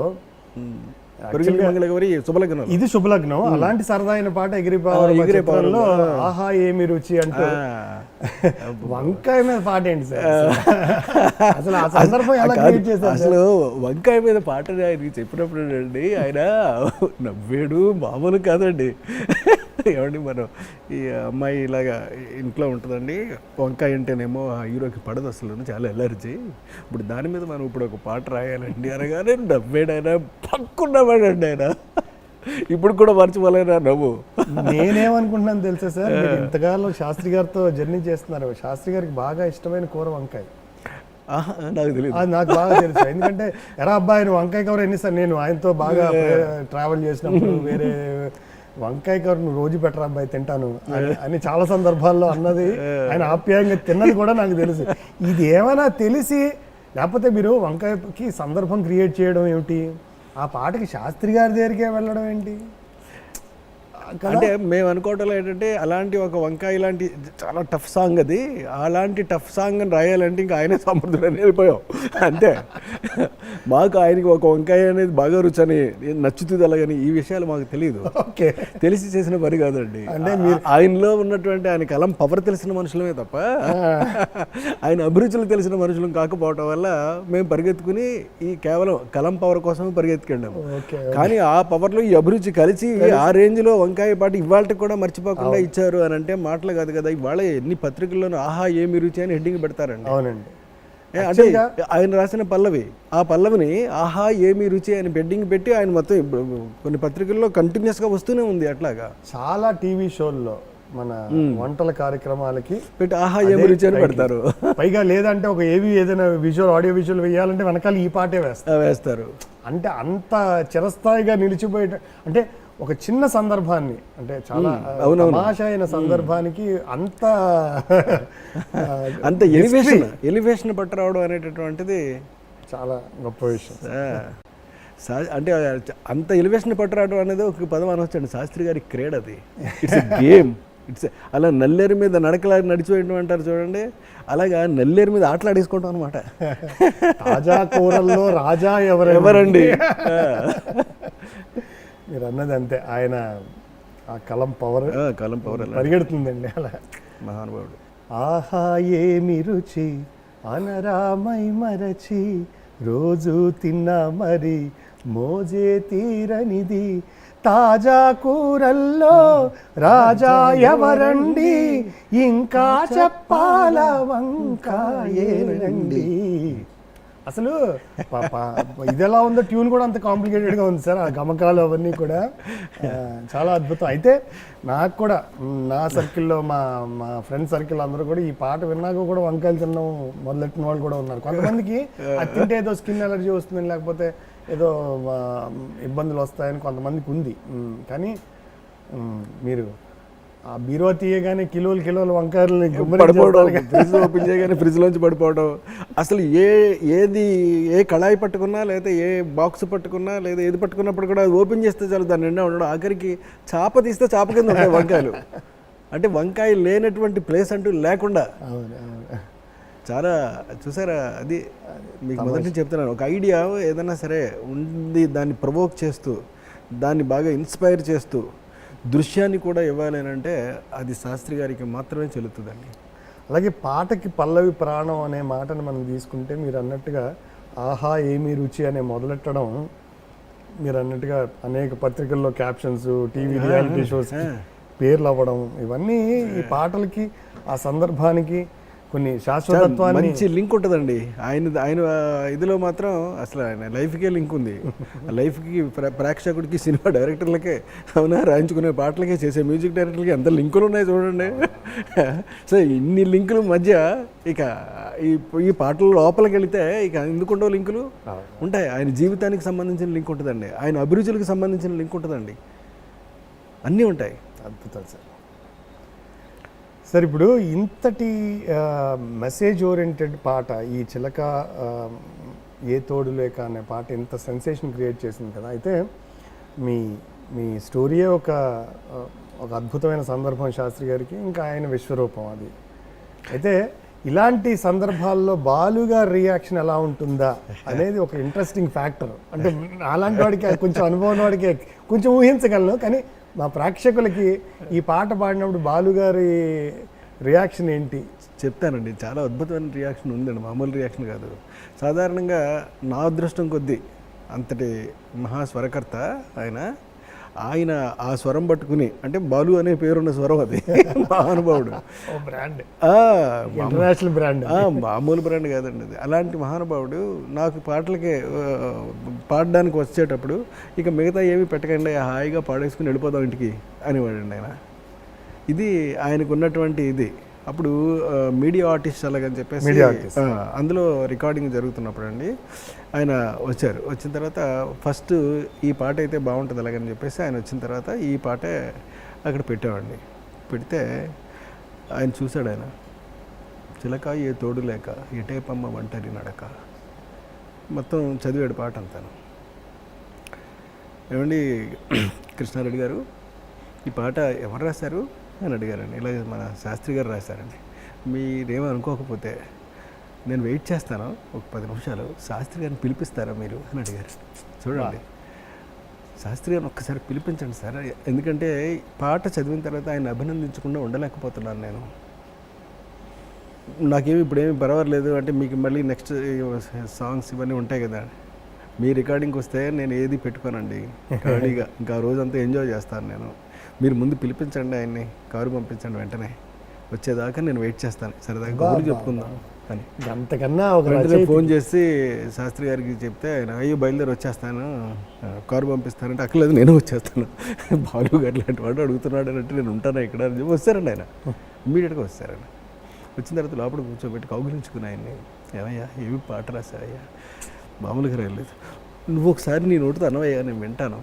ఇది శుభలగ్నం, అలాంటి సరదా అయిన పాట ఎగిరే పావురంలో ఆహా ఏమి రుచి అంటూ వంకాయ మీద పాట ఏంటి సార్? అసలు ఆ సందర్భం ఎలా క్రియేట్ చేశారు? అసలు వంకాయ మీద పాట ఆయనకి చెప్పినప్పుడు అండి ఆయన నవ్వేడు మామూలు కాదండి. ఏమండి మనం ఈ అమ్మాయి ఇలాగా ఇంట్లో ఉంటుందండి, వంకాయ అంటేనేమో ఆ హీరోకి పడదు అసలు, చాలా ఎలర్జీ. ఇప్పుడు దాని మీద మనం ఇప్పుడు ఒక పాట రాయాలండి అనగానే నవ్వేడైనా పక్కున్నవాడండి ఆయన. ఇప్పుడు కూడా మర్చిపోలేనా నవ్వు. నేనేమనుకుంటున్నాను తెలుసా సార్, మీరు ఇంతకాలం శాస్త్రి గారితో జర్నీ చేస్తున్నారు, శాస్త్రి గారికి బాగా ఇష్టమైన కూర వంకాయ. నాకు తెలియదు, అది నాకు బాగా తెలుసు. ఎందుకంటే ఎరా అబ్బాయి వంకాయ కూర ఎన్నిసార్లు నేను ఆయనతో బాగా ట్రావెల్ చేసినప్పుడు వేరే వంకాయ కూర నువ్వు రోజు బెటర్ అబ్బాయి తింటాను అని చాలా సందర్భాల్లో అన్నది, ఆయన ఆప్యాయంగా తిన్నది కూడా నాకు తెలుసు. ఇది ఏమైనా తెలిసి లేకపోతే మీరు వంకాయకి సందర్భం క్రియేట్ చేయడం ఏమిటి, ఆ పాటకి శాస్త్రి గారి దగ్గరికే వెళ్ళడం ఏంటి? అంటే మేము అనుకోవటంలో ఏంటంటే అలాంటి ఒక వంకాయ ఇలాంటి చాలా టఫ్ సాంగ్ అది, అలాంటి టఫ్ సాంగ్ అని రాయాలంటే ఇంకా ఆయనే సమర్థుడని వెళ్ళిపోయాం అంతే. మాకు ఆయనకి ఒక వంకాయ అనేది బాగా రుచి అని నచ్చుతుంది అలాగని ఈ విషయాలు మాకు తెలియదు, ఓకే, తెలిసి చేసిన పని కాదండి. అంటే ఆయనలో ఉన్నటువంటి ఆయన కలం పవర్ తెలిసిన మనుషులమే తప్ప ఆయన అభిరుచులు తెలిసిన మనుషులం కాకపోవటం వల్ల మేము పరిగెత్తుకుని ఈ కేవలం కలం పవర్ కోసం పరిగెత్తుకెళ్ళాము. కానీ ఆ పవర్లో ఈ అభిరుచి కలిసి ఆ రేంజ్లో వంకాయ పాట ఇవాళకి కూడా మర్చిపోకుండా ఇచ్చారు అని అంటే మాటలు కాదు కదా. ఇవాళ ఎన్ని పత్రికల్లోనూ ఆహా ఏమి రుచి అని హెడ్డింగ్ పెడతారండి. అవునండి, అంటే ఆయన రాసిన పల్లవి, ఆ పల్లవిని ఆహా ఏమి రుచి అని హెడ్డింగ్ పెట్టి ఆయన మొత్తం కొన్ని పత్రికల్లో కంటిన్యూస్గా వస్తూనే ఉంది. అట్లాగా చాలా టీవీ షోల్లో మన వంటల కార్యక్రమాలకి పెట్టి ఆహా ఏమి రుచి అని పెడతారు. పైగా లేదంటే ఒక ఏదైనా విజువల్ ఆడియో విజువల్ వేయాలంటే వెనకాల ఈ పాటే వేస్తారు. అంటే అంత చిరస్థాయిగా నిలిచిపోయే, అంటే ఒక చిన్న సందర్భాన్ని, అంటే చాలా తమాషా అయిన సందర్భానికి అంత ఎలివేషన్ పట్టురావడం అనేటటువంటిది చాలా గొప్ప విషయం. అంటే అంత ఎలివేషన్ పట్టురావడం అనేది ఒక పదం అనవచ్చండి, శాస్త్రి గారి క్రీడ అది. ఇట్స్ గేమ్, ఇట్స్ అలా నల్లేరు మీద నడకలా నడిచిపోయడం అంటారు చూడండి, అలాగా నల్లేరు మీద ఆటలాడేసుకోవటం అనమాట. తాజా కూరల్లో రాజా ఎవరండి మీరు అన్నది అంతే. ఆయన ఆ కలం పవర్ పరిగెడుతుందండి అలా, మహానుభావుడు. ఆహా ఏమి రుచి అనరామై మరచి రోజు తిన్నా మరి మోజే తీరనిది, తాజా కూరల్లో రాజా ఎవరండి, ఇంకా చెప్పాల వంకాయేనండి. అసలు ఇది ఎలా ఉందో ట్యూన్ కూడా అంత కాంప్లికేటెడ్గా ఉంది సార్, ఆ గమకాలు అవన్నీ కూడా చాలా అద్భుతం. అయితే నాకు కూడా నా సర్కిల్లో మా ఫ్రెండ్ సర్కిల్ అందరూ కూడా ఈ పాట విన్నాక కూడా వంకాయలు తినడం మొదలెట్టిన వాళ్ళు కూడా ఉన్నారు. కొంతమందికి అది తింటే ఏదో స్కిన్ ఎలర్జీ వస్తుందని, లేకపోతే ఏదో ఇబ్బందులు వస్తాయని కొంతమందికి ఉంది. కానీ మీరు ఆ బీరువా తీయగానే కిలోలు వంకాయలు పడిపోవడం, ఫ్రిడ్జ్ ఓపెన్ చేయగానే ఫ్రిడ్జ్లోంచి పడిపోవడం, అసలు ఏ కళాయి పట్టుకున్నా లేదా ఏ బాక్స్ పట్టుకున్నా లేదా ఏది పట్టుకున్నప్పుడు కూడా ఓపెన్ చేస్తే చాలు దాని నిండా ఉండడం. ఆఖరికి చాప తీస్తే చాప కింద ఉంటాయి వంకాయలు. అంటే వంకాయ లేనటువంటి ప్లేస్ అంటూ లేకుండా చాలా చూసారా. అది మీకు మొదటి నుంచి చెప్తున్నాను, ఒక ఐడియా ఏదైనా సరే ఉంది, దాన్ని ప్రొవోక్ చేస్తూ దాన్ని బాగా ఇన్స్పైర్ చేస్తూ దృశ్యాన్ని కూడా ఇవ్వాలి అంటే అది శాస్త్రి గారికి మాత్రమే చెల్లుతుందండి. అలాగే పాటకి పల్లవి ప్రాణం అనే మాటను మనం తీసుకుంటే మీరు అన్నట్టుగా ఆహా ఏమి రుచి అనే మొదలెట్టడం, మీరు అన్నట్టుగా అనేక పత్రికల్లో క్యాప్షన్స్, టీవీ రియాలిటీ షోస్ పేర్లు అవ్వడం, ఇవన్నీ ఈ పాటలకి ఆ సందర్భానికి కొన్ని శాశ్వతత్వాన్ని, మంచి లింక్ ఉంటుందండి. ఆయన ఇదిలో మాత్రం అసలు ఆయన లైఫ్కే లింక్ ఉంది. లైఫ్కి ప్రేక్షకుడికి సినిమా డైరెక్టర్లకే అవునా రాయించుకునే పాటలకే చేసే మ్యూజిక్ డైరెక్టర్లకి ఎంత లింకులు ఉన్నాయి చూడండి. సో ఇన్ని లింకుల మధ్య ఇక ఈ పాటల లోపలికి వెళితే ఇక ఎందుకుండో లింకులు ఉంటాయి. ఆయన జీవితానికి సంబంధించిన లింక్ ఉంటుందండి, ఆయన అభిరుచులకు సంబంధించిన లింక్ ఉంటుందండి, అన్నీ ఉంటాయి. అద్భుతం సార్. సార్ ఇప్పుడు ఇంతటి మెసేజ్ ఓరియంటెడ్ పాట, ఈ చిలక ఏ తోడు లేక అనే పాట ఇంత సెన్సేషన్ క్రియేట్ చేసింది కదా. అయితే మీ స్టోరీయే ఒక అద్భుతమైన సందర్భం శాస్త్రి గారికి, ఇంకా ఆయన విశ్వరూపం అది. అయితే ఇలాంటి సందర్భాల్లో బాలుగా రియాక్షన్ ఎలా ఉంటుందా అనేది ఒక ఇంట్రెస్టింగ్ ఫ్యాక్టర్. అంటే అలాంటి వాడికి కొంచెం అనుభవం వాడికి కొంచెం ఊహించగలను, కానీ మా ప్రేక్షకులకి ఈ పాట పాడినప్పుడు బాలుగారి రియాక్షన్ ఏంటి చెప్తానండి. చాలా అద్భుతమైన రియాక్షన్ ఉందండి, మామూలు రియాక్షన్ కాదు. సాధారణంగా నా అదృష్టం కొద్దీ అంతటి మహాస్వరకర్త ఆయన ఆ స్వరం పట్టుకుని, అంటే బాలు అనే పేరున్న స్వరం అది, మహానుభావుడు, బ్రాండ్, ఇంటర్నేషనల్ బ్రాండ్, మామూలు బ్రాండ్ కాదండి అది. అలాంటి మహానుభావుడు నాకు పాటలకి పాడడానికి వచ్చేటప్పుడు ఇక మిగతా ఏమీ పెట్టకండి, హాయిగా పాడేసుకుని వెళ్ళిపోదాం ఇంటికి అనేవాడండి ఆయన. ఇది ఆయనకు ఉన్నటువంటి ఇది. అప్పుడు మీడియా ఆర్టిస్ట్ అలాగని చెప్పేసి అందులో రికార్డింగ్ జరుగుతున్నప్పుడు అండి ఆయన వచ్చారు. వచ్చిన తర్వాత ఫస్ట్ ఈ పాట అయితే బాగుంటుంది అలాగని చెప్పేసి ఆయన వచ్చిన తర్వాత ఈ పాటే అక్కడ పెట్టామండి. పెడితే ఆయన చూశాడు, ఆయన చిలక ఏ తోడు లేక ఎటేపమ్మ ఒంటరి నడక, మొత్తం చదివాడు పాట అంతాను. ఏమండి కృష్ణారెడ్డి గారు, ఈ పాట ఎవరు రాశారు అని అడిగారండి. ఇలా మన శాస్త్రి గారు రాశారండి. మీరేమో అనుకోకపోతే నేను వెయిట్ చేస్తాను ఒక 10 నిమిషాలు, శాస్త్రి గారిని పిలిపిస్తారా మీరు అని అడిగారు. చూడండి, శాస్త్రి గారిని ఒక్కసారి పిలిపించండి సార్, ఎందుకంటే పాట చదివిన తర్వాత ఆయన అభినందించకుండా ఉండలేకపోతున్నాను నేను. నాకేమి ఇప్పుడేమి పర్వాలేదు అంటే మీకు మళ్ళీ నెక్స్ట్ సాంగ్స్ ఇవన్నీ ఉంటాయి కదా, మీ రికార్డింగ్కి వస్తే నేను ఏది పెట్టుకోనండి, ఖాళీగా ఇంకా ఆ రోజంతా ఎంజాయ్ చేస్తాను నేను. మీరు ముందు పిలిపించండి ఆయన్ని, కారు పంపించండి, వెంటనే వచ్చేదాకా నేను వెయిట్ చేస్తాను, సరదాగా కబుర్లు చెప్పుకుందాం అని. అంతకన్నా ఒక వెంటనే ఫోన్ చేసి శాస్త్రి గారికి చెప్తే ఆయన అయ్యో బయలుదేరి వచ్చేస్తాను, కారు పంపిస్తానంటే అక్కర్లేదు నేను వచ్చేస్తాను, బాలు గారు లాంటి వాడు అడుగుతున్నాడు అంటే నేను ఉంటాను ఇక్కడ అని చెప్పి వస్తారండి ఆయన. ఇమ్మీడియట్గా వస్తారండి. వచ్చిన తర్వాత లోపల కూర్చోబెట్టి కౌగిలించుకుని ఆయన్ని, ఏమయ్యా ఏమి పాట రాశావయ్యా, మామూలుగా రాయలేదు, నువ్వు ఒకసారి నీ నోటితో అనవయ్యా నేను వింటాను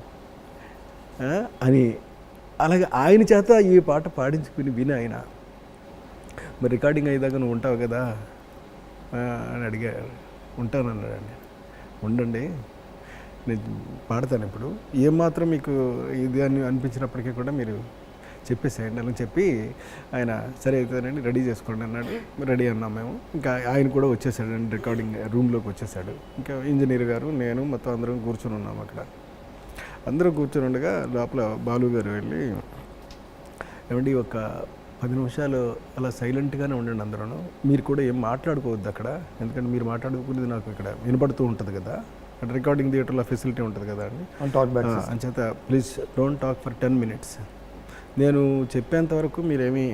అని. అలాగే ఆయన చేత ఈ పాట పాడించుకుని విని ఆయన మరి రికార్డింగ్ అయ్యేదాకా నువ్వు ఉంటావు కదా అని అడిగారు. ఉంటాను అన్నాడండి. ఉండండి నేను పాడతాను ఇప్పుడు, ఏమాత్రం మీకు ఇది అని అనిపించినప్పటికీ కూడా మీరు చెప్పేసేయండి అని చెప్పి ఆయన సరే అవుతుందండి రెడీ చేసుకోండి అన్నాడు. రెడీ అన్నాం మేము. ఇంకా ఆయన కూడా వచ్చేసాడండి, రికార్డింగ్ రూమ్లోకి వచ్చేసాడు. ఇంకా ఇంజనీర్ గారు నేను మొత్తం అందరం కూర్చొని ఉన్నాం అక్కడ. అందరూ కూర్చొని ఉండగా లోపల బాలు గారు వెళ్ళి, ఏమండి ఒక 10 నిమిషాలు అలా సైలెంట్గానే ఉండండి అందరూ, మీరు కూడా ఏం మాట్లాడుకోవద్దు అక్కడ, ఎందుకంటే మీరు మాట్లాడుకునేది నాకు ఇక్కడ వినపడుతూ ఉంటుంది కదా, అక్కడ రికార్డింగ్ థియేటర్లో ఫెసిలిటీ ఉంటుంది కదా అండి, అంచేత please don't talk for 10 minutes. నేను చెప్పేంత వరకు మీరేమీ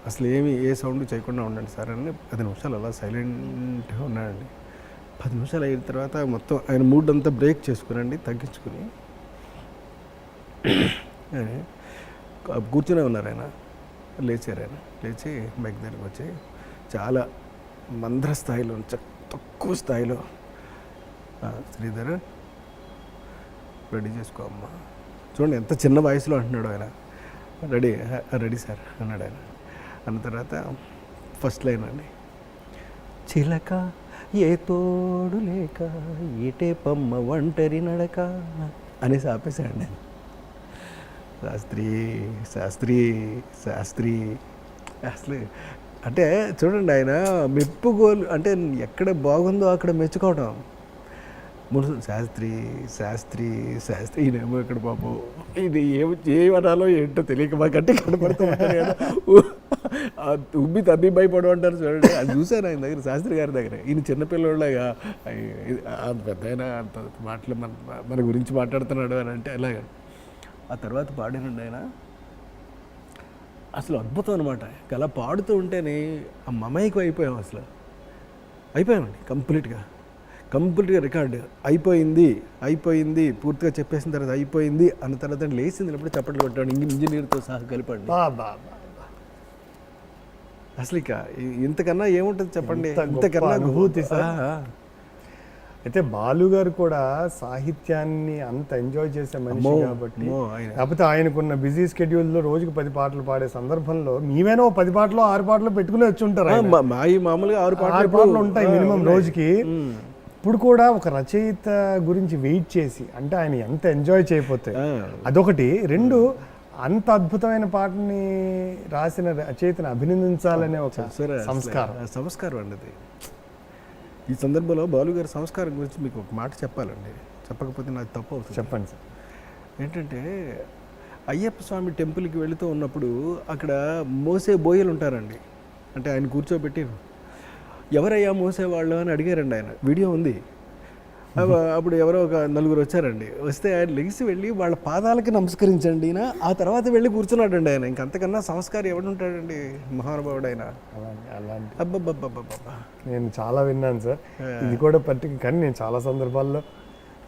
అసలు ఏ సౌండ్ చేయకుండా ఉండండి సార్ అని 10 నిమిషాలు అలా సైలెంట్గా ఉన్నాడండి. 10 నిమిషాలు అయిన తర్వాత మొత్తం ఆయన మూడ్ అంతా బ్రేక్ చేసుకునండి, తగ్గించుకుని కూర్చునే ఉన్నారు ఆయన. లేచారు ఆయన, లేచి మైక్ దగ్గరికి వచ్చి చాలా మంద్ర స్థాయిలో, తక్కువ స్థాయిలో, శ్రీధర్ రెడీ చేసుకో అమ్మా. చూడండి ఎంత చిన్న వయసులో అంటున్నాడు ఆయన. రెడీ సార్ అన్నాడు ఆయన. అన్న తర్వాత ఫస్ట్ లైన్ అండి, చిలక ఏ తోడు లేక ఈటే పమ్మ ఒంటరి నడక అనేసి ఆపేశాడు నేను. శాస్త్రి శాస్త్రి శాస్త్రి అసలు అంటే చూడండి ఆయన మెప్పుకోలు అంటే ఎక్కడ బాగుందో అక్కడ మెచ్చుకోవటం. ముందు శాస్త్రి శాస్త్రి శాస్త్రి ఈయనేమో ఇక్కడ పాపం ఇది ఏమనాలో ఏంటో తెలియక మాకంటే కనపడుతూ ఉంటారు కదా, ఉబ్బి తబ్బి భయపడు అంటారు చూడండి. అది చూశాను ఆయన దగ్గర, శాస్త్రి గారి దగ్గర. ఈయన చిన్నపిల్లలాగా అంత పెద్ద అయినా అంత మాటలు మన గురించి మాట్లాడుతున్నాడు అని అంటే అలాగా. ఆ తర్వాత పాడినండి ఆయన, అసలు అద్భుతం అనమాట. అలా పాడుతూ ఉంటేనే ఆ మమైకం అయిపోయాం, అసలు అయిపోయామండి కంప్లీట్గా రికార్డు అయిపోయింది పూర్తిగా చెప్పేసిన తర్వాత అయిపోయింది అన్న తర్వాత లేచింది అప్పుడు చప్పట్లు కొట్టాడు ఇంజనీర్తో సహా కలిపండి. అసలు ఇక ఇంతకన్నా ఏముంటుంది చెప్పండి, ఇంతకన్నా అనుభూతి. అయితే బాలు గారు కూడా సాహిత్యాన్ని అంత ఎంజాయ్ చేసే మనిషి కాబట్టి, కాకపోతే ఆయనకున్న బిజీ స్కెడ్యూల్లో రోజుకి 10 పాటలు పాడే సందర్భంలో మీవేనో 10 పాటలు 6 పాటలు పెట్టుకుని వచ్చి ఉంటారు. మామూలుగా 6 పాటలు ఉంటాయి మినిమం రోజుకి. ఇప్పుడు కూడా ఒక రచయిత గురించి వెయిట్ చేసి, అంటే ఆయన ఎంత ఎంజాయ్ చేయకపోతే అదొకటి. 2 అంత అద్భుతమైన పాటని రాసిన రచయితని అభినందించాలనే ఒక సంస్కారం అండి అది. ఈ సందర్భంలో బాలు గారి సంస్కారం గురించి మీకు ఒక మాట చెప్పాలండి, చెప్పకపోతే నాకు తప్పు అవుతుంది. చెప్పండి సార్. ఏంటంటే అయ్యప్ప స్వామి టెంపుల్కి వెళుతూ ఉన్నప్పుడు అక్కడ మోసే బోయలు ఉంటారండి. అంటే ఆయన కూర్చోబెట్టి ఎవరయ్యా మోసేవాళ్ళు అని అడిగారండి ఆయన. వీడియో ఉంది. అప్పుడు ఎవరో ఒక 4 వచ్చారండి. వస్తే ఆయన లెగిసి వెళ్ళి వాళ్ళ పాదాలకి నమస్కరించండి ఈయన, ఆ తర్వాత వెళ్ళి కూర్చున్నాడండి ఆయన. ఇంకంతకన్నా సంస్కారం ఎవడుంటాడండి మహానుభావుడు ఆయన. అలాంటి అబ్బబ్బబ్బబ్బబ్బా నేను చాలా విన్నాను సార్. ఇది కూడా కానీ నేను చాలా సందర్భాల్లో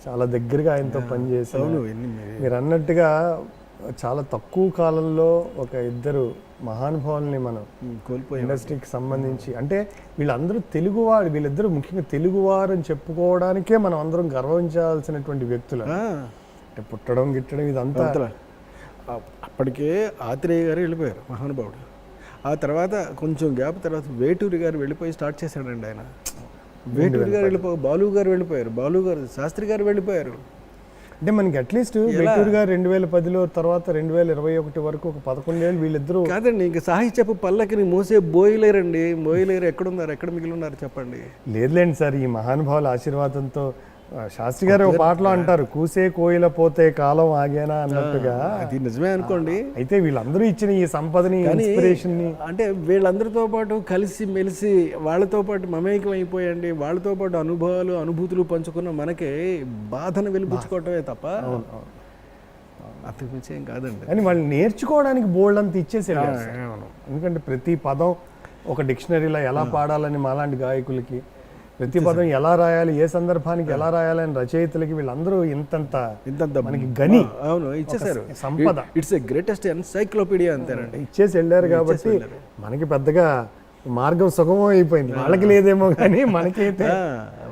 చాలా దగ్గరగా ఆయనతో పనిచేసాను. మీరు అన్నట్టుగా చాలా తక్కువ కాలంలో ఒక 2 మహానుభావుల్ని మనం కోల్పోయి ఇండస్ట్రీకి సంబంధించి, అంటే వీళ్ళందరూ తెలుగువారు, వీళ్ళిద్దరూ ముఖ్యంగా తెలుగువారు అని చెప్పుకోవడానికే మనం అందరం గర్వించాల్సినటువంటి వ్యక్తులు. అంటే పుట్టడం గిట్టడం ఇదంతా. అప్పటికే ఆత్రేయ గారు వెళ్ళిపోయారు మహానుభావుడు. ఆ తర్వాత కొంచెం గ్యాప్ తర్వాత వేటూరి గారు వెళ్ళిపోయి స్టార్ట్ చేశాడండి ఆయన. వేటూరి గారు బాలు గారు వెళ్ళిపోయారు, బాలు గారు శాస్త్రి గారు వెళ్ళిపోయారు. అంటే మనకి అట్లీస్ట్ వెట్టూరుగా 2010లో తర్వాత 2021 వరకు ఒక 11 ఏళ్ళు వీళ్ళిద్దరూ కాదండి, ఇంకా సాహిత్యపు పల్లకిని మోసే బోయిలేరండి. బోయిలేరు ఎక్కడున్నారు, ఎక్కడ మిగిలి ఉన్నారు చెప్పండి. లేదులేండి సార్, ఈ మహానుభావుల ఆశీర్వాదంతో శాస్త్రి గారు ఒక పాటలో అంటారు, కూసే కోయిల పోతే కాలం ఆగేనా అన్నట్టుగా. అది నిజమే అనుకోండి. అయితే వీళ్ళందరూ ఇచ్చిన ఈ సంపదని, ఇన్స్పిరేషన్ ని, అంటే వీళ్ళందరితో పాటు కలిసి మెలిసి వాళ్ళతో పాటు మమేకం అయిపోయండి, వాళ్ళతో పాటు అనుభవాలు అనుభూతులు పంచుకున్న మనకే బాధను వెలిపించుకోవటమే తప్ప అంతకు మించి ఏం కాదండి. కానీ వాళ్ళు నేర్చుకోవడానికి బోల్డ్ అంత ఇచ్చేసి ఎందుకంటే ప్రతి పదం ఒక డిక్షనరీలో ఎలా పాడాలని మాలాంటి గాయకులకి, ప్రతి పదం ఎలా రాయాలి, ఏ సందర్భానికి ఎలా రాయాలని రచయితలకి వీళ్ళందరూ ఇంతంత మనకి గని అవును ఇచ్చేసారు, సంపద. ఇట్స్ ఎ గ్రేటెస్ట్ ఎన్సైక్లోపీడియా అంతేనండి, ఇచ్చేసి వెళ్ళారు. కాబట్టి మనకి పెద్దగా మార్గం సుగమం అయిపోయింది. వాళ్ళకి లేదేమో కానీ మనకైతే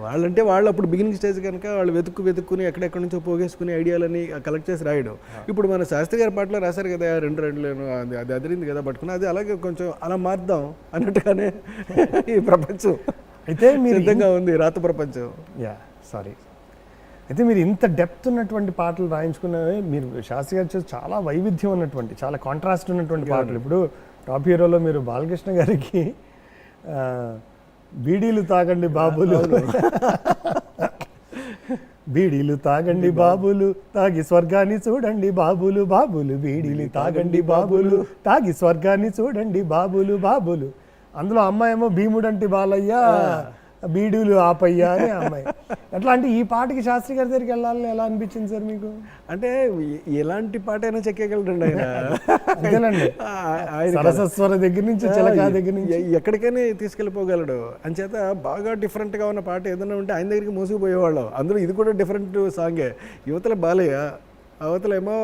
వాళ్ళంటే వాళ్ళు అప్పుడు బిగినింగ్ స్టేజ్ కనుక వాళ్ళు వెతుక్కుని ఎక్కడెక్కడి నుంచో పోగేసుకుని ఐడియాలని కలెక్ట్ చేసి రాయడం. ఇప్పుడు మన శాస్త్రి గారి పాటలో రాశారు కదా, రెండు అది అదిరింది కదా పట్టుకుని, అది అలాగే కొంచెం అలా మార్దాం అన్నట్టుగానే ఈ ప్రపంచం అయితే మీరు సిద్ధంగా ఉంది, రాత ప్రపంచం. సారీ, అయితే మీరు ఇంత డెప్త్ ఉన్నటువంటి పాటలు రాయించుకున్నవి. మీరు శాస్త్రి గారు చేసి చాలా వైవిధ్యం ఉన్నటువంటి, చాలా కాంట్రాస్ట్ ఉన్నటువంటి పాటలు. ఇప్పుడు టాప్ హీరోలో మీరు బాలకృష్ణ గారికి బీడీలు తాగండి బాబులు, బీడీలు తాగండి బాబులు, తాగి స్వర్గాన్ని చూడండి బాబులు, బాబులు బీడీలు తాగండి బాబులు, తాగి స్వర్గాన్ని చూడండి బాబులు, బాబులు. అందులో అమ్మాయి ఏమో భీముడంటి బాలయ్య, బీడీలు ఆపయ్య అని అమ్మాయి. ఎట్లా అంటే ఈ పాటకి శాస్త్రి గారి దగ్గరికి వెళ్ళాలని ఎలా అనిపించింది సార్ మీకు? అంటే ఎలాంటి పాట అయినా చెక్కేయగలరండి ఆయన. అంతేనండి, సరస్వర దగ్గర నుంచి చిలక దగ్గర నుంచి ఎక్కడికైనా తీసుకెళ్ళిపోగలడు. అంచేత బాగా డిఫరెంట్గా ఉన్న పాట ఏదైనా ఉంటే ఆయన దగ్గరికి మోసుకుపోయేవాళ్ళం. అందులో ఇది కూడా డిఫరెంట్ సాంగే. యువతల బాలయ్య, అవతలేమో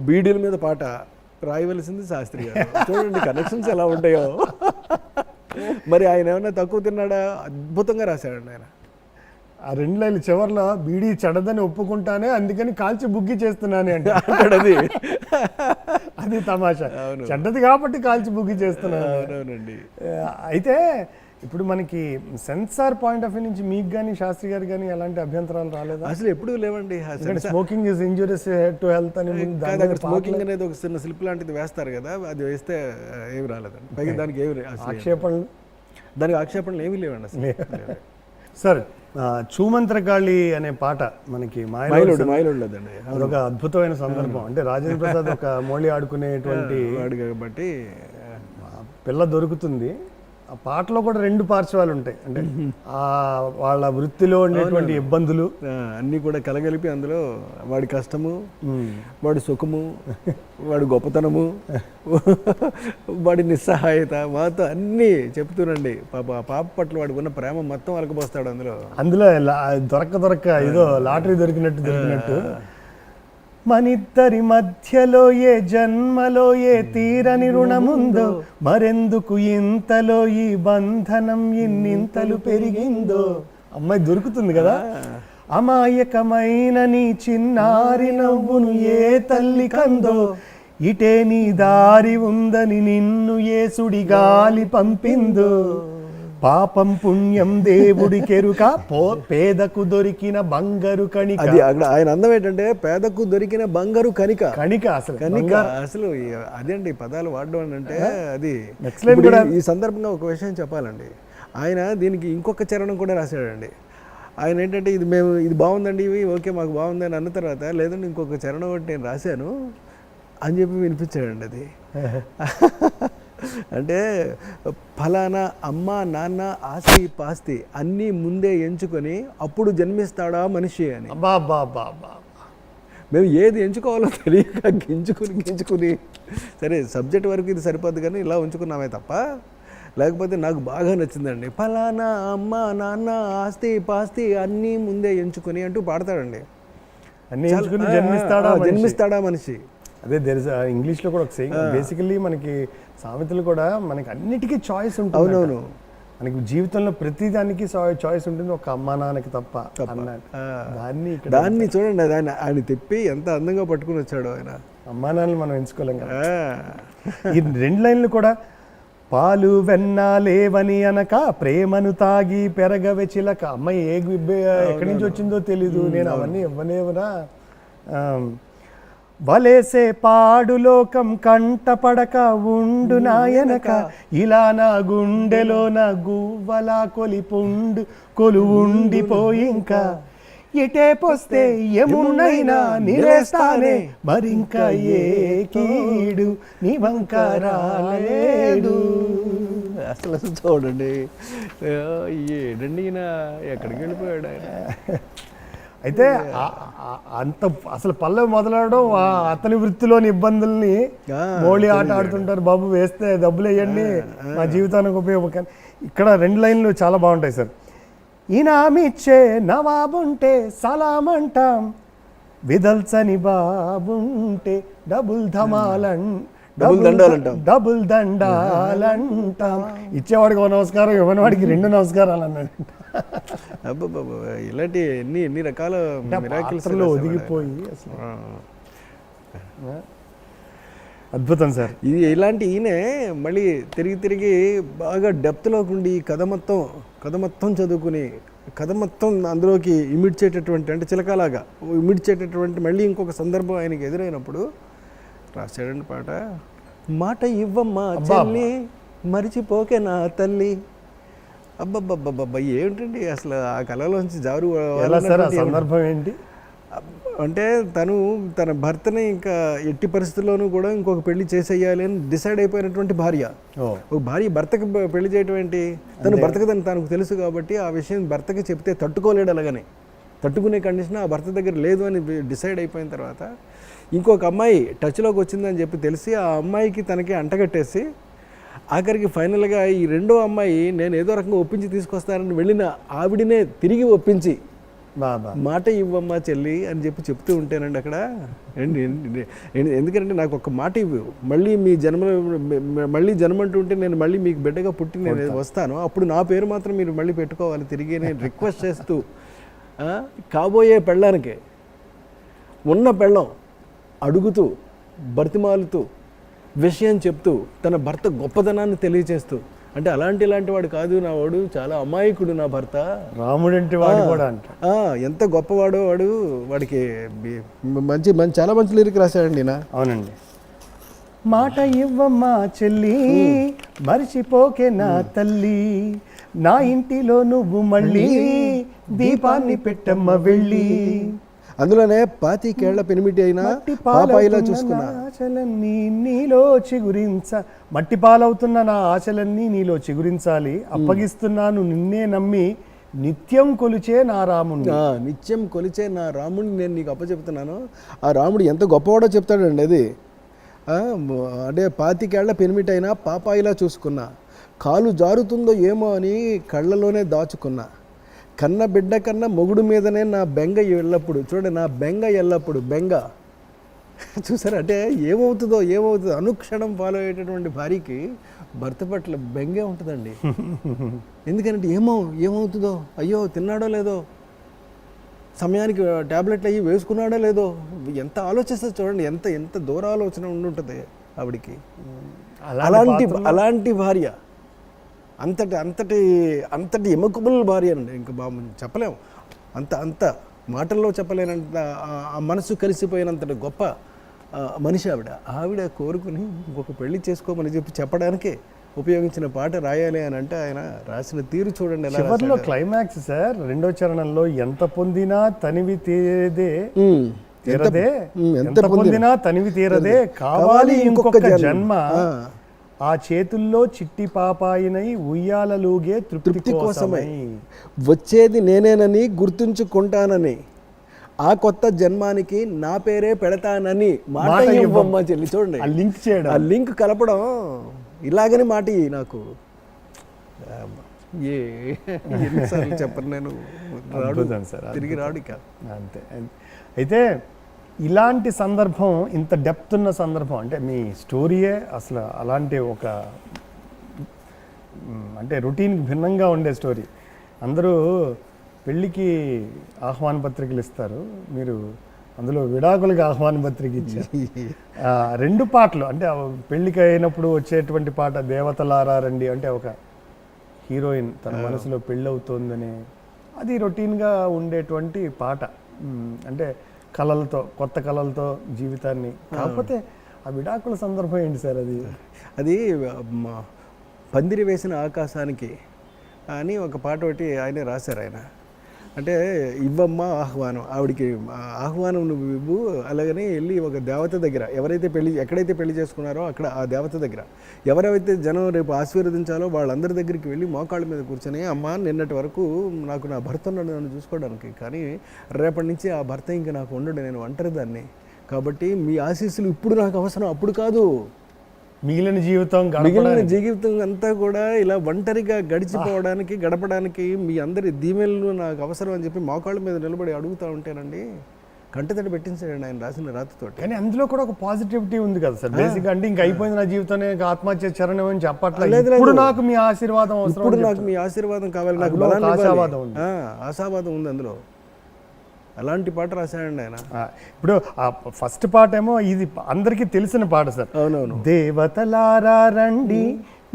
బీడీల మీద పాట రాయవలసింది శాస్త్రి గారు. చూడండి కనెక్షన్స్ ఎలా ఉంటాయో. మరి ఆయన ఏమన్నా తక్కువ తిన్నాడా? అద్భుతంగా రాశాడండి ఆయన. ఆ 2 లైన్లు చివర్లో బీడీ చెడదని ఒప్పుకుంటానే, అందుకని కాల్చి బుగ్గి చేస్తున్నానే అంటే అది తమాషా. చెడ్డది కాబట్టి కాల్చి బుగ్గి చేస్తున్నాను. అవునండి. అయితే ఇప్పుడు మనకి సెన్సార్ పాయింట్ ఆఫ్ వ్యూ నుంచి మీకు కానీ శాస్త్రి గారు కానీ ఎలాంటి అభ్యంతరాలు రాలేదా? అసలు ఎప్పుడూ లేవండి. Smoking is injurious to health అని స్మోకింగ్ అనేది ఒక చిన్న స్లిప్ లాంటిది వేస్తారు కదా, అది వేస్తే ఏమి రాలేదండి. పైగా దానికి ఏమి ఆక్షేపణలు ఏమీ లేవండి అసలు. సార్, చూమంత్రకాళి అనే పాట మనకి మాయలోదండి, అదొక అద్భుతమైన సందర్భం. అంటే రాజేంద్ర ప్రసాద్ ఒక మోళి ఆడుకునేటువంటి కాబట్టి పిల్ల దొరుకుతుంది. ఆ పాటలో కూడా 2 పార్శ్వాలు ఉంటాయి. అంటే వాళ్ళ వృత్తిలో ఉండేటువంటి ఇబ్బందులు అన్నీ కూడా కలగలిపి అందులో వాడి కష్టము, వాడి సుఖము, వాడి గొప్పతనము, వాడి నిస్సహాయత, మాతో అన్నీ చెప్తూనండి. పాప పట్ల వాడికి ఉన్న ప్రేమ మొత్తం అలకపోస్తాడు అందులో. దొరక్క ఏదో లాటరీ దొరికినట్టు మనిద్దరి మధ్యలో ఏ జన్మలో ఏ తీరని రుణముందో, మరెందుకు ఇంతలో ఈ బంధనం ఇన్నింతలు పెరిగిందో. అమ్మాయి దొరుకుతుంది కదా, అమాయకమైన నీ చిన్నారి నవ్వును ఏ తల్లి కందో, ఇటే నీ దారి ఉందని నిన్ను ఏ సుడి గాలి పంపిందో, పాపం పుణ్యం దేవుడికెరుక పేదకు దొరికిన బంగారు కణిక. అది అక్కడ ఆయన అందం ఏంటంటే పేదకు దొరికిన బంగారు కణిక. అసలు అదేంటి పదాలు వాడడం అంటే అది. ఈ సందర్భంగా ఒక విషయం చెప్పాలండి, ఆయన దీనికి ఇంకొక చరణం కూడా రాశాడండి. ఆయన ఏంటంటే ఇది బాగుందండి, ఇవి ఓకే మాకు బాగుందని అన్న తర్వాత, లేదండి ఇంకొక చరణం ఒకటి నేను రాశాను అని చెప్పి వినిపించాడండి. అది అంటే ఫలానా అమ్మ నాన్న ఆస్తి పాస్తి అన్నీ ముందే ఎంచుకొని అప్పుడు జన్మిస్తాడా మనిషి అని. మేము ఏది ఎంచుకోవాలో తెలియక గింజుకుని సరే సబ్జెక్ట్ వరకు ఇది సరిపోద్ది కానీ ఇలా ఉంచుకున్నామే తప్ప, లేకపోతే నాకు బాగా నచ్చిందండి, ఫలానా అమ్మ నాన్న ఆస్తి పాస్తి అన్నీ ముందే ఎంచుకొని అంటూ పాడతాడండి. అన్నీ జన్మిస్తాడా మనిషి. అదే ఇంగ్లీష్లో కూడా ఒక సేయింగ్, బేసికల్లీ మనకి సామెతలు కూడా మనకి అన్నిటికీ చాయిస్ ఉంటుంది. అవునవును, మనకి జీవితంలో ప్రతిదానికి చాయిస్ ఉంటుంది, ఒక అమ్మా నాన్నకి తప్ప అన్నట్టు. దాన్ని చూడండి, ఆయన తిప్పి ఎంత అందంగా పట్టుకుని వచ్చాడు ఆయన. అమ్మా నాన్నలు మనం ఎంచుకోలేం కదా. ఈ 2 లైన్లు కూడా పాలు వెన్న లేవని అనక ప్రేమను తాగి పెరగవె చిలక. అమ్మాయి ఎక్కడి నుంచి వచ్చిందో తెలీదు, నేను అవన్నీ ఇవ్వలేవురా. వలేసే పాడు లోకం కంటపడక ఉండు నాయనక, ఇలా నా గుండెలో నా గువ్వలా కొలిపుండు కొలువుండిపోయింకా. ఇటే పోస్తే ఎమున్నైనా నిలేస్తానే, మరింకా ఏ కీడు నీ వంక రాలేడు. అసలు చూడండి ఏడండి ఈయన ఎక్కడికి వెళ్ళిపోయాడు ఆయన. అయితే అంత అసలు పల్లవి మొదలవడం అతని వృత్తిలోని ఇబ్బందుల్ని, మోళీ ఆట ఆడుతుంటారు, బాబు వేస్తే డబ్బులు వేయండి మా జీవితానికి ఉపయోగం. ఇక్కడ 2 లైన్లు చాలా బాగుంటాయి సార్. ఇనామిచ్చే నవాబుంటే సలామంటాం, విదల్చని బాబుంటే డబుల్ దండాలంటాం. ఇచ్చేవాడికి 1 నమస్కారం, ఇవ్వని వాడికి 2 నమస్కారాలు అన్నాడు. ఇలాంటి ఎన్ని రకాల ఒదిగిపోయి అసలు అద్భుతం సార్. ఇది ఇలాంటి ఈయనే మళ్ళీ తిరిగి బాగా డెప్త్లోకి ఉండి కథ మొత్తం చదువుకుని కథ మొత్తం అందులోకి ఇమిడ్చేటటువంటి, అంటే చిలకలాగా ఇమిడ్చేటటువంటి మళ్ళీ ఇంకొక సందర్భం ఆయనకి ఎదురైనప్పుడు రాశాడండి పాట. మాట ఇవ్వమ్మా చెల్లి మరిచిపోకే నా తల్లి. అబ్బబ్బబ్బబ్బబ్బా ఏమిటండి అసలు ఆ కళలోంచి జారు. సందర్భం ఏంటి అంటే తన భర్తని ఇంకా ఎట్టి పరిస్థితుల్లోనూ కూడా ఇంకొక పెళ్లి చేసేయాలి అని డిసైడ్ అయిపోయినటువంటి భార్య. ఒక భార్య భర్తకి పెళ్లి చేయటం ఏంటి, భర్తకి తనకు తెలుసు కాబట్టి ఆ విషయం భర్తకి చెప్తే తట్టుకోలేడు. అలాగనే తట్టుకునే కండిషన్ ఆ భర్త దగ్గర లేదు అని డిసైడ్ అయిపోయిన తర్వాత ఇంకొక అమ్మాయి టచ్లోకి వచ్చిందని చెప్పి తెలిసి ఆ అమ్మాయికి తనకి అంటగట్టేసి ఆఖరికి ఫైనల్గా ఈ 2వ అమ్మాయి నేను ఏదో రకంగా ఒప్పించి తీసుకొస్తానని వెళ్ళిన ఆవిడనే తిరిగి ఒప్పించి మాట ఇవ్వమ్మా చెల్లి అని చెప్తూ ఉంటేనండి అక్కడ. ఎందుకంటే నాకు ఒక మాట ఇవ్వు, మళ్ళీ జన్మంటూ ఉంటే నేను మళ్ళీ మీకు బిడ్డగా పుట్టి నేను వస్తాను, అప్పుడు నా పేరు మాత్రం మీరు మళ్ళీ పెట్టుకోవాలి తిరిగి నేను రిక్వెస్ట్ చేస్తూ కాబోయే పెళ్ళానికి ఉన్న పెళ్ళం అడుగుతూ బతిమాలుతూ విషయం చెప్తూ తన భర్త గొప్పదనాన్ని తెలియచేస్తూ, అంటే ఇలాంటి వాడు కాదు నా వాడు, చాలా అమాయకుడు నా భర్త, రాముడంటే వాడు కూడా అంట ఎంత గొప్పవాడో వాడు, వాడికి చాలా మంచి లిరిక్ రాశాడండి నా. అవునండి. మాట ఇవ్వమ్మా చెల్లి మరిచిపోకే నా తల్లి, నా ఇంటిలో నువ్వు మళ్ళీ దీపాన్ని పెట్టమ్మ వెళ్ళి. అందులోనే 25 ఏళ్ల పెనిమిటి అయినా పాపాయిలా చూసుకున్నా నీలో చిగురించ, మట్టి పాలవుతున్న నా ఆశలన్నీ నీలో చిగురించాలి, అప్పగిస్తున్నాను నిన్నే నమ్మి నిత్యం కొలిచే నా రాముడిని. నిత్యం కొలిచే నా రాముడిని నేను నీకు అప్పచెప్తున్నాను. ఆ రాముడు ఎంత గొప్పవాడో చెప్తాడండి. అది అంటే 25 ఏళ్ల పెనిమిటి అయినా పాపాయిలా చూసుకున్నా, కాలు జారుతుందో ఏమో అని కళ్ళలోనే దాచుకున్నా, కన్న బిడ్డ కన్నా మొగుడు మీదనే నా బెంగ ఎల్లప్పుడు. చూడండి, నా బెంగ ఎల్లప్పుడు బెంగ. చూసారా, అంటే ఏమవుతుందో అనుక్షణం ఫాలో అయ్యేటటువంటి భార్యకి భర్త పట్ల బెంగే ఉంటుందండి. ఎందుకంటే ఏమవుతుందో, అయ్యో తిన్నాడో లేదో, సమయానికి ట్యాబ్లెట్లు అయ్యి వేసుకున్నాడో లేదో, ఎంత ఆలోచిస్తే చూడండి, ఎంత దూరాలోచన ఉండుంటుంది ఆవిడికి. అలాంటి భార్య, అంతటి ఎమకబుల్ భార్య అండి. ఇంకా చెప్పలేము, అంత మాటల్లో చెప్పలేనంత ఆ మనసు కలిసిపోయినంతటి గొప్ప మనిషి ఆవిడ కోరుకుని ఇంకొక పెళ్లి చేసుకోమని చెప్పడానికే ఉపయోగించిన పాట రాయాలి అని అంటే ఆయన రాసిన తీరు చూడండి. చివర్లో క్లైమాక్స్ సార్, 2వ చరణంలో ఎంత పొందినా తనివి తీరదే, ఎంత పొందినా తనివి తీరదే, కావాలి ఇంకొక జన్మ, ఆ చేతుల్లో చిట్టి పాపాయినై ఉయ్యాలలుగే తృప్తి కోసమై, వచ్చేది నేనేనని గుర్తుంచుకుంటానని, ఆ కొత్త జన్మానికి నా పేరే పెడతానని మాట ఇవ్వమ్మ చెల్లి. చూడండి, ఆ లింక్ చేయడం, ఆ లింక్ కలపడం, ఇలాగని మాట నాకు ఎన్నిసార్లు చెప్పను నేను, తిరిగి రాడు ఇక అంతే. అయితే ఇలాంటి సందర్భం, ఇంత డెప్త్ ఉన్న సందర్భం, అంటే మీ స్టోరీయే అసలు అలాంటి ఒక, అంటే రొటీన్కి భిన్నంగా ఉండే స్టోరీ. అందరూ పెళ్ళికి ఆహ్వాన పత్రికలు ఇస్తారు, మీరు అందులో విడాకులకి ఆహ్వాన పత్రిక ఇచ్చారు. 2 పాటలు అంటే పెళ్ళికి అయినప్పుడు వచ్చేటువంటి పాట దేవతలారా రండి, అంటే ఒక హీరోయిన్ తన మనసులో పెళ్ళవుతోందని, అది రొటీన్గా ఉండేటువంటి పాట. అంటే కళలతో, కొత్త కళలతో జీవితాన్ని. కాకపోతే ఆ విడాకుల సందర్భం ఏంటి సార్ అది? అది పందిరి వేసిన ఆకాశానికి అని ఒక పాట ఒకటి ఆయనే రాశారు ఆయన. అంటే ఇవ్వమ్మ ఆహ్వానం, ఆవిడికి ఆహ్వానం నువ్వు ఇవ్వు, అలాగని వెళ్ళి ఒక దేవత దగ్గర ఎక్కడైతే పెళ్లి చేసుకున్నారో అక్కడ ఆ దేవత దగ్గర ఎవరైతే జనం రేపు ఆశీర్వదించాలో వాళ్ళందరి దగ్గరికి వెళ్ళి మోకాళ్ళ మీద కూర్చొని, అమ్మ నిన్నటి వరకు నాకు నా భర్త ఉన్నాడు నన్ను చూసుకోవడానికి, కానీ రేపటి నుంచి ఆ భర్త ఇంకా నాకు ఉండడు, నేను ఒంటరిదాన్ని, కాబట్టి మీ ఆశీస్సులు ఇప్పుడు నాకు అవసరం, అప్పుడు కాదు, మిగిలిన జీవితం అంతా కూడా ఇలా ఒంటరిగా గడపడానికి మీ అందరి దీవెనలు నాకు అవసరం అని చెప్పి మోకాళ్ళ మీద నిలబడి అడుగుతూ ఉంటేనండి కంటతడి పెట్టించాడండి ఆయన రాసిన రాతతో. కానీ అందులో కూడా ఒక పాజిటివిటీ ఉంది కదా సార్. బేసిక్గా అంటే ఇంకా అయిపోయింది నా జీవితం, ఆత్మహత్య చరణం అని చెప్పట్లేదు. ఇప్పుడు నాకు మీ ఆశీర్వాదం అవసరం, ఇప్పుడు నాకు మీ ఆశీర్వాదం కావాలి, నాకు ఆశావాదం ఉంది, ఆశావాదం ఉంది అందులో. అలాంటి పాట రాశాడండి ఆయన. ఇప్పుడు ఆ ఫస్ట్ పాట ఏమో ఇది అందరికీ తెలిసిన పాట సార్. అవునవును. దేవతలారా రండి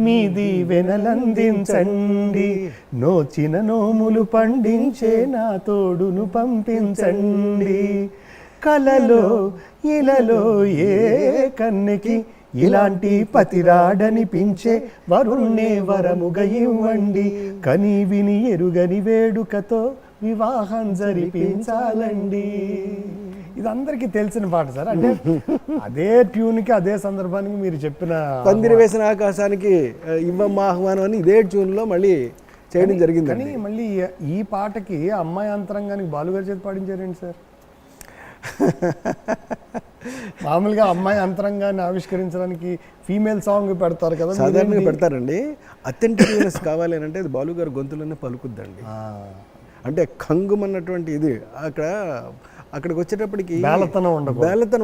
మీ దీవెనలందించండి, నోచిన నోములు పండించే నా తోడును పంపించండి, కలలో ఇలలో ఏ కన్నెకి ఇలాంటి పతిరాడనిపించే వరుణ్ణే వరముగా ఇవ్వండి, కని విని ఎరుగని వేడుకతో వివాహం జరిపించాలండి. ఇది అందరికీ తెలిసిన పాట సార్. అంటే అదే ట్యూన్కి అదే సందర్భానికి మీరు చెప్పిన పందిరి వేసిన ఆకాశానికి ఇవ్వమ్మ ఆహ్వానం అని ఇదే ట్యూన్లో మళ్ళీ చేయడం జరిగింది. కానీ మళ్ళీ ఈ పాటకి అమ్మాయి అంతరంగానికి బాలుగారి చేతి పాడించారేంటి సార్? మామూలుగా అమ్మాయి అంతరంగాన్ని ఆవిష్కరించడానికి ఫీమేల్ సాంగ్ పెడతారు కదా, సాధారణంగా పెడతారండి. అథెంటిక్నెస్ కావాలి అని అంటే అది బాలుగారు గొంతులోనే పలుకుద్దండి. అంటే కంగుమన్నటువంటి ఇది అక్కడికి వచ్చేటప్పటికి బేలతనం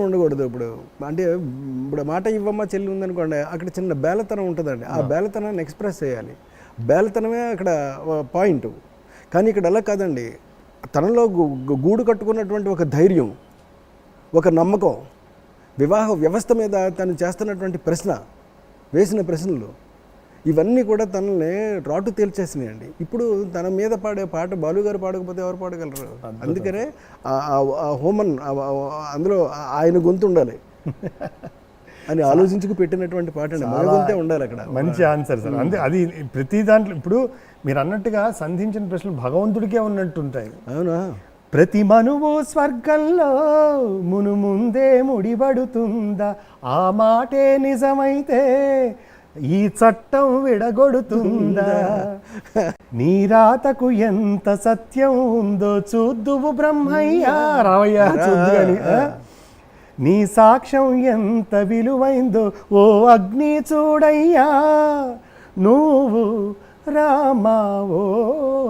ఉండకూడదు. ఇప్పుడు మాట ఇవ్వమ్మ చెల్లి ఉందనుకోండి, అక్కడ చిన్న బేలతనం ఉంటుందండి. ఆ బేలతనాన్ని ఎక్స్ప్రెస్ చేయాలి, బేలతనమే అక్కడ పాయింట్. కానీ ఇక్కడ అలా కాదండి, తనలో గూడు కట్టుకున్నటువంటి ఒక ధైర్యం, ఒక నమ్మకం, వివాహ వ్యవస్థ మీద తను చేస్తున్నటువంటి వేసిన ప్రశ్నలు, ఇవన్నీ కూడా తనని రాటు తేల్చేసినాయండి. ఇప్పుడు తన మీద పాడే పాట బాలుగారు పాడకపోతే ఎవరు పాడగలరు? అందుకనే హోమన్ అందులో ఆయన గొంతు ఉండాలి అని ఆలోచించుకు పెట్టినటువంటి పాట అండి. మన గొంతే ఉండాలి అక్కడ. మంచి ఆన్సర్ సార్. అంటే అది ప్రతి దాంట్లో ఇప్పుడు మీరు అన్నట్టుగా సంధించిన ప్రశ్నలు భగవంతుడికే ఉన్నట్టుంటాయి. అవునా? ప్రతి మనువు స్వర్గంలో ముందే ముడిపడుతుందా, ఆ మాటే నిజమైతే ఈ చట్టం విడగొడుతుందా, నీ రాతకు ఎంత సత్యం ఉందో చూద్దువు బ్రహ్మయ్యా, రావయ్యా చూద్దు అని, నీ సాక్ష్యం ఎంత విలువైందో ఓ అగ్ని చూడయ్యా, నువ్వు రామా ఓ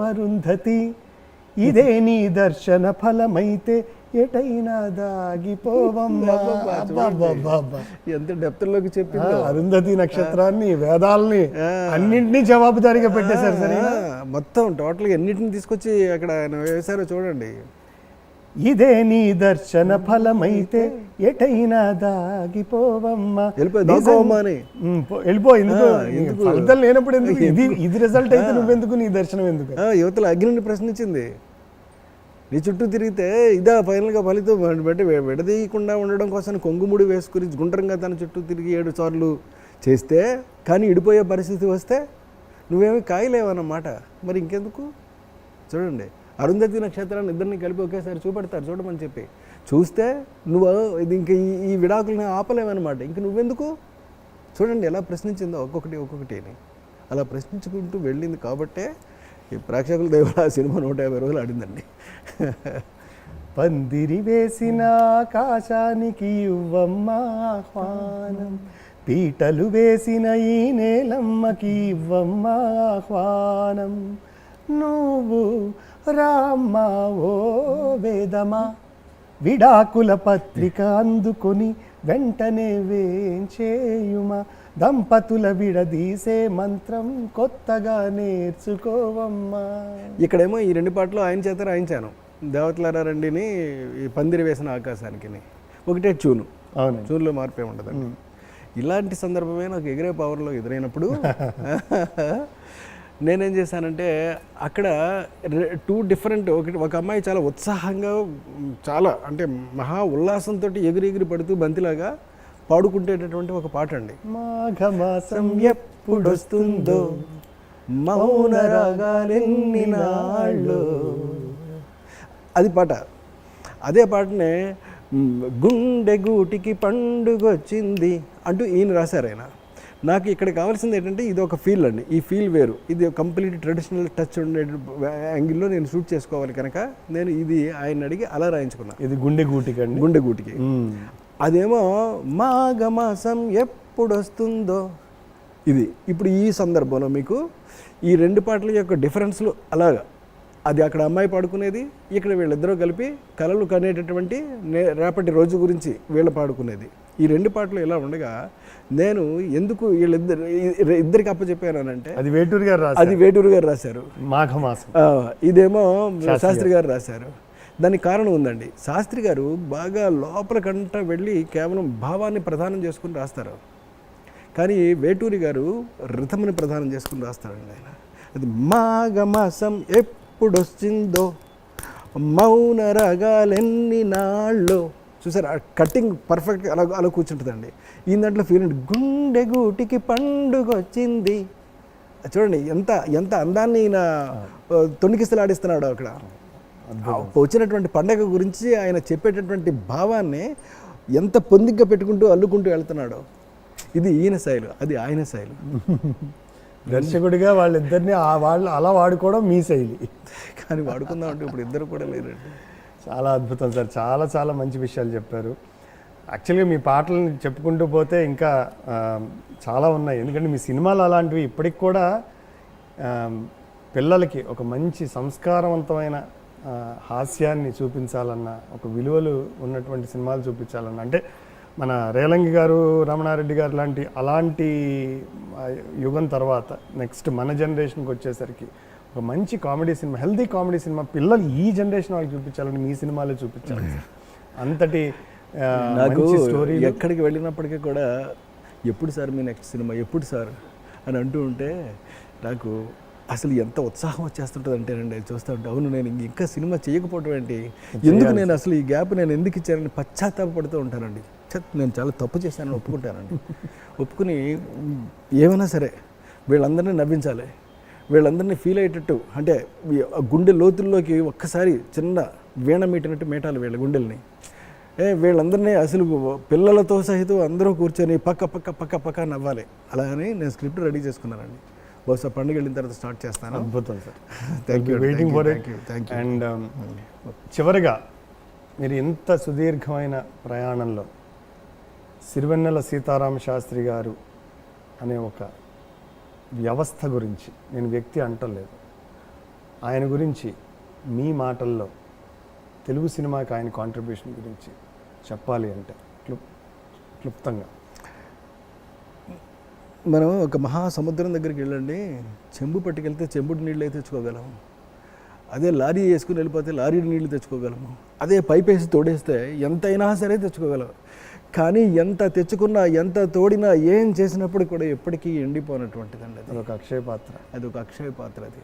అరుంధతి, ఇదే నీ దర్శన ఫలమైతే ఎటైనా దాగిపోవమ్మా. ఎంత డెప్త్లోకి చెప్పింది. అరుంధతి నక్షత్రాన్ని, వేదాలని అన్నింటినీ జవాబుదారీగా పెట్టేశారు సరే. మొత్తం టోటల్గా ఎన్నింటిని తీసుకొచ్చి అక్కడ ఆయన వేశారో చూడండి. ఇదే నీ దర్శన ఫలమైతే ఎటైనా దాగిపోవమ్మా, వెళ్ళిపో, ఎందుకు ఫలితం లేనప్పుడు ఎందుకు, ఇది రిజల్ట్ అయితే నువ్వెందుకు, నీ దర్శనం ఎందుకు? యువతల అగ్నిని ప్రశ్నించింది. నీ చుట్టూ తిరిగితే ఇదా ఫైనల్గా ఫలితం బట్టి విడదీయకుండా ఉండడం కోసం కొంగుముడి వేసుకుని గుండ్రంగా తన చుట్టూ తిరిగి 7 సార్లు చేస్తే, కానీ ఇడిపోయే పరిస్థితి వస్తే నువ్వేమీ కాయలేవన్నమాట. మరి ఇంకెందుకు? చూడండి, అరుంధతి నక్షత్రాన్ని ఇద్దరిని కలిపి ఒకేసారి చూపెడతారు చూడమని చెప్పి, చూస్తే నువ్వు ఇది ఇంక ఈ విడాకుల్ని ఆపలేవన్నమాట. ఇంక నువ్వెందుకు? చూడండి ఎలా ప్రశ్నించిందో ఒక్కొక్కటి అలా ప్రశ్నించుకుంటూ వెళ్ళింది. కాబట్టే ఈ ప్రేక్షకుల దేవుడు ఆ సినిమా 150 రోజులు ఆడిందండి. పందిరి వేసిన ఆకాశానికి ఇవ్వమ్మ ఆహ్వానం, పీటలు వేసిన ఈ నేలమ్మకి ఇవ్వమ్మ ఆహ్వానం, నువ్వు రామ్మా ఓ వేదమా, విడాకుల పత్రిక అందుకొని వెంటనే వేంచేయుమా, దంపతుల విడదీసే మంత్రం కొత్తగా నేర్చుకోవమ్మా. ఇక్కడేమో ఈ 2 పాటలు ఆయన చేత రాయించాను. దేవతలారా రండిని ఈ పందిరి వేసిన ఆకాశానికి ఒకటే ట్యూను, అవును. ట్యూన్లో మార్పే ఉండదండి. ఇలాంటి సందర్భమే నాకు ఎగిరే పవర్లో ఎదురైనప్పుడు నేనేం చేశానంటే అక్కడ టూ డిఫరెంట్, ఒక అమ్మాయి చాలా ఉత్సాహంగా, చాలా అంటే మహా ఉల్లాసంతో ఎగిరి పడుతూ బంతిలాగా పాడుకుంటేటటువంటి ఒక పాట అండి. మాఘమాసం ఎప్పుడొస్తుందో మౌన రాగాలెన్ని నాళ్ళు, అది పాట. అదే పాటనే గుండె గూటికి పండుగొచ్చింది అంటూ ఈయన రాశారు. ఆయన నాకు ఇక్కడ కావాల్సింది ఏంటంటే ఇది ఒక ఫీల్ అండి, ఈ ఫీల్ వేరు, ఇది కంప్లీట్ ట్రెడిషనల్ టచ్ ఉండే యాంగిల్లో నేను షూట్ చేసుకోవాలి కనుక నేను ఇది ఆయన అడిగి అలా రాయించుకున్నాను. ఇది గుండె గూటికి అండి, గుండె గూటికి. అదేమో మాఘమాసం ఎప్పుడు వస్తుందో ఇది. ఇప్పుడు ఈ సందర్భంలో మీకు ఈ రెండు పాటల యొక్క డిఫరెన్స్లు అలాగా, అది అక్కడ అమ్మాయి పాడుకునేది, ఇక్కడ వీళ్ళిద్దరూ కలిపి కలలు కనేటటువంటి రేపటి రోజు గురించి వీళ్ళు పాడుకునేది. ఈ రెండు పాటలు ఇలా ఉండగా నేను ఎందుకు ఇద్దరికి అప్పచెప్పానంటే అది వేటూరు గారు రాశారు మాఘమాసం, ఇదేమో శాస్త్రి గారు రాశారు. దానికి కారణం ఉందండి. శాస్త్రి గారు బాగా లోపలికంట వెళ్ళి కేవలం భావాన్ని ప్రధానం చేసుకుని రాస్తారు, కానీ వేటూరి గారు రిథమ్ని ప్రధానం చేసుకుని రాస్తారండి ఆయన. అది మాఘమాసం ఎప్పుడొచ్చిందో మౌన రాగాలెన్ని నాళ్ళు, చూసారు కట్టింగ్ పర్ఫెక్ట్ అలా కూర్చుంటుందండి. ఈ దాంట్లో ఫీల్ గుండె గూటికి పండుగ వచ్చింది, చూడండి ఎంత ఎంత అందాన్ని ఈయన తొణికిస్తలాడిస్తున్నాడు అక్కడ. వచ్చినటువంటి పండగ గురించి ఆయన చెప్పేటటువంటి భావాన్ని ఎంత పొందిగ్గా పెట్టుకుంటూ అల్లుకుంటూ వెళ్తున్నాడు. ఇది ఈయన శైలు, అది ఆయన శైలు. దర్శకుడిగా వాళ్ళిద్దరిని వాళ్ళు అలా వాడుకోవడం మీ శైలి, కానీ వాడుకుందాం అంటే ఇప్పుడు ఇద్దరు కూడా లేరండి. చాలా అద్భుతం సార్, చాలా చాలా మంచి విషయాలు చెప్పారు. యాక్చువల్గా మీ పాటలను చెప్పుకుంటూ పోతే ఇంకా చాలా ఉన్నాయి, ఎందుకంటే మీ సినిమాలు అలాంటివి ఇప్పటికి కూడా పిల్లలకి ఒక మంచి సంస్కారవంతమైన హాస్యాన్ని చూపించాలన్న, ఒక విలువలు ఉన్నటువంటి సినిమాలు చూపించాలన్న, అంటే మన రేలంగి గారు, రమణారెడ్డి గారు అలాంటి యుగం తర్వాత నెక్స్ట్ మన జనరేషన్కి వచ్చేసరికి ఒక మంచి comedy cinema, healthy comedy cinema పిల్లలు ఈ జనరేషన్ వాళ్ళకి చూపించాలని మీ సినిమాలో చూపించాలి. అంతటి నాకు స్టోరీ ఎక్కడికి వెళ్ళినప్పటికీ కూడా ఎప్పుడు సార్ మీ నెక్స్ట్ సినిమా, ఎప్పుడు సార్ అని అంటూ ఉంటే నాకు అసలు ఎంత ఉత్సాహం వచ్చేస్తుంటుంది అంటేనండి చూస్తూ ఉంటే, అవును నేను ఇంకా సినిమా చేయకపోవడం ఏంటి, ఎందుకు నేను అసలు ఈ గ్యాప్ నేను ఎందుకు ఇచ్చానని పశ్చాత్తాపడుతూ ఉంటానండి. నేను చాలా తప్పు చేశానని ఒప్పుకుంటానండి. ఒప్పుకుని ఏమైనా సరే వీళ్ళందరినీ నవ్వించాలి, వీళ్ళందరినీ ఫీల్ అయ్యేటట్టు, అంటే గుండె లోతుల్లోకి ఒక్కసారి చిన్న వీణ మీటినట్టు మేటాలి వీళ్ళ గుండెల్ని. వీళ్ళందరినీ అసలు పిల్లలతో సహితం అందరూ కూర్చొని పక్క నవ్వాలి. అలా అని నేను స్క్రిప్ట్ రెడీ చేసుకున్నానండి. బహుశా పండుగ వెళ్ళిన తర్వాత స్టార్ట్ చేస్తాను. అద్భుతం sir, thank you, waiting for it. And చివరిగా మీరు ఇంత సుదీర్ఘమైన ప్రయాణంలో సిరివెన్నెల సీతారామ శాస్త్రి గారు అనే ఒక వ్యవస్థ గురించి, నేను వ్యక్తి అంటలేదు, ఆయన గురించి మీ మాటల్లో తెలుగు సినిమాకి ఆయన కాంట్రిబ్యూషన్ గురించి చెప్పాలి అంటే క్లుప్తంగా. మనం ఒక మహాసముద్రం దగ్గరికి వెళ్ళండి, చెంబు పట్టుకెళ్తే చెంబుడు నీళ్ళు అయితే తెచ్చుకోగలం, అదే లారీ వేసుకుని వెళ్ళిపోతే లారీ నీళ్ళు తెచ్చుకోగలము, అదే పైప్ వేసి తోడేస్తే ఎంతైనా సరే తెచ్చుకోగలం. కానీ ఎంత తెచ్చుకున్నా, ఎంత తోడినా, ఏం చేసినప్పుడు కూడా ఎప్పటికీ ఎండిపోనటువంటిదండి. అది ఒక అక్షయ పాత్ర, అది.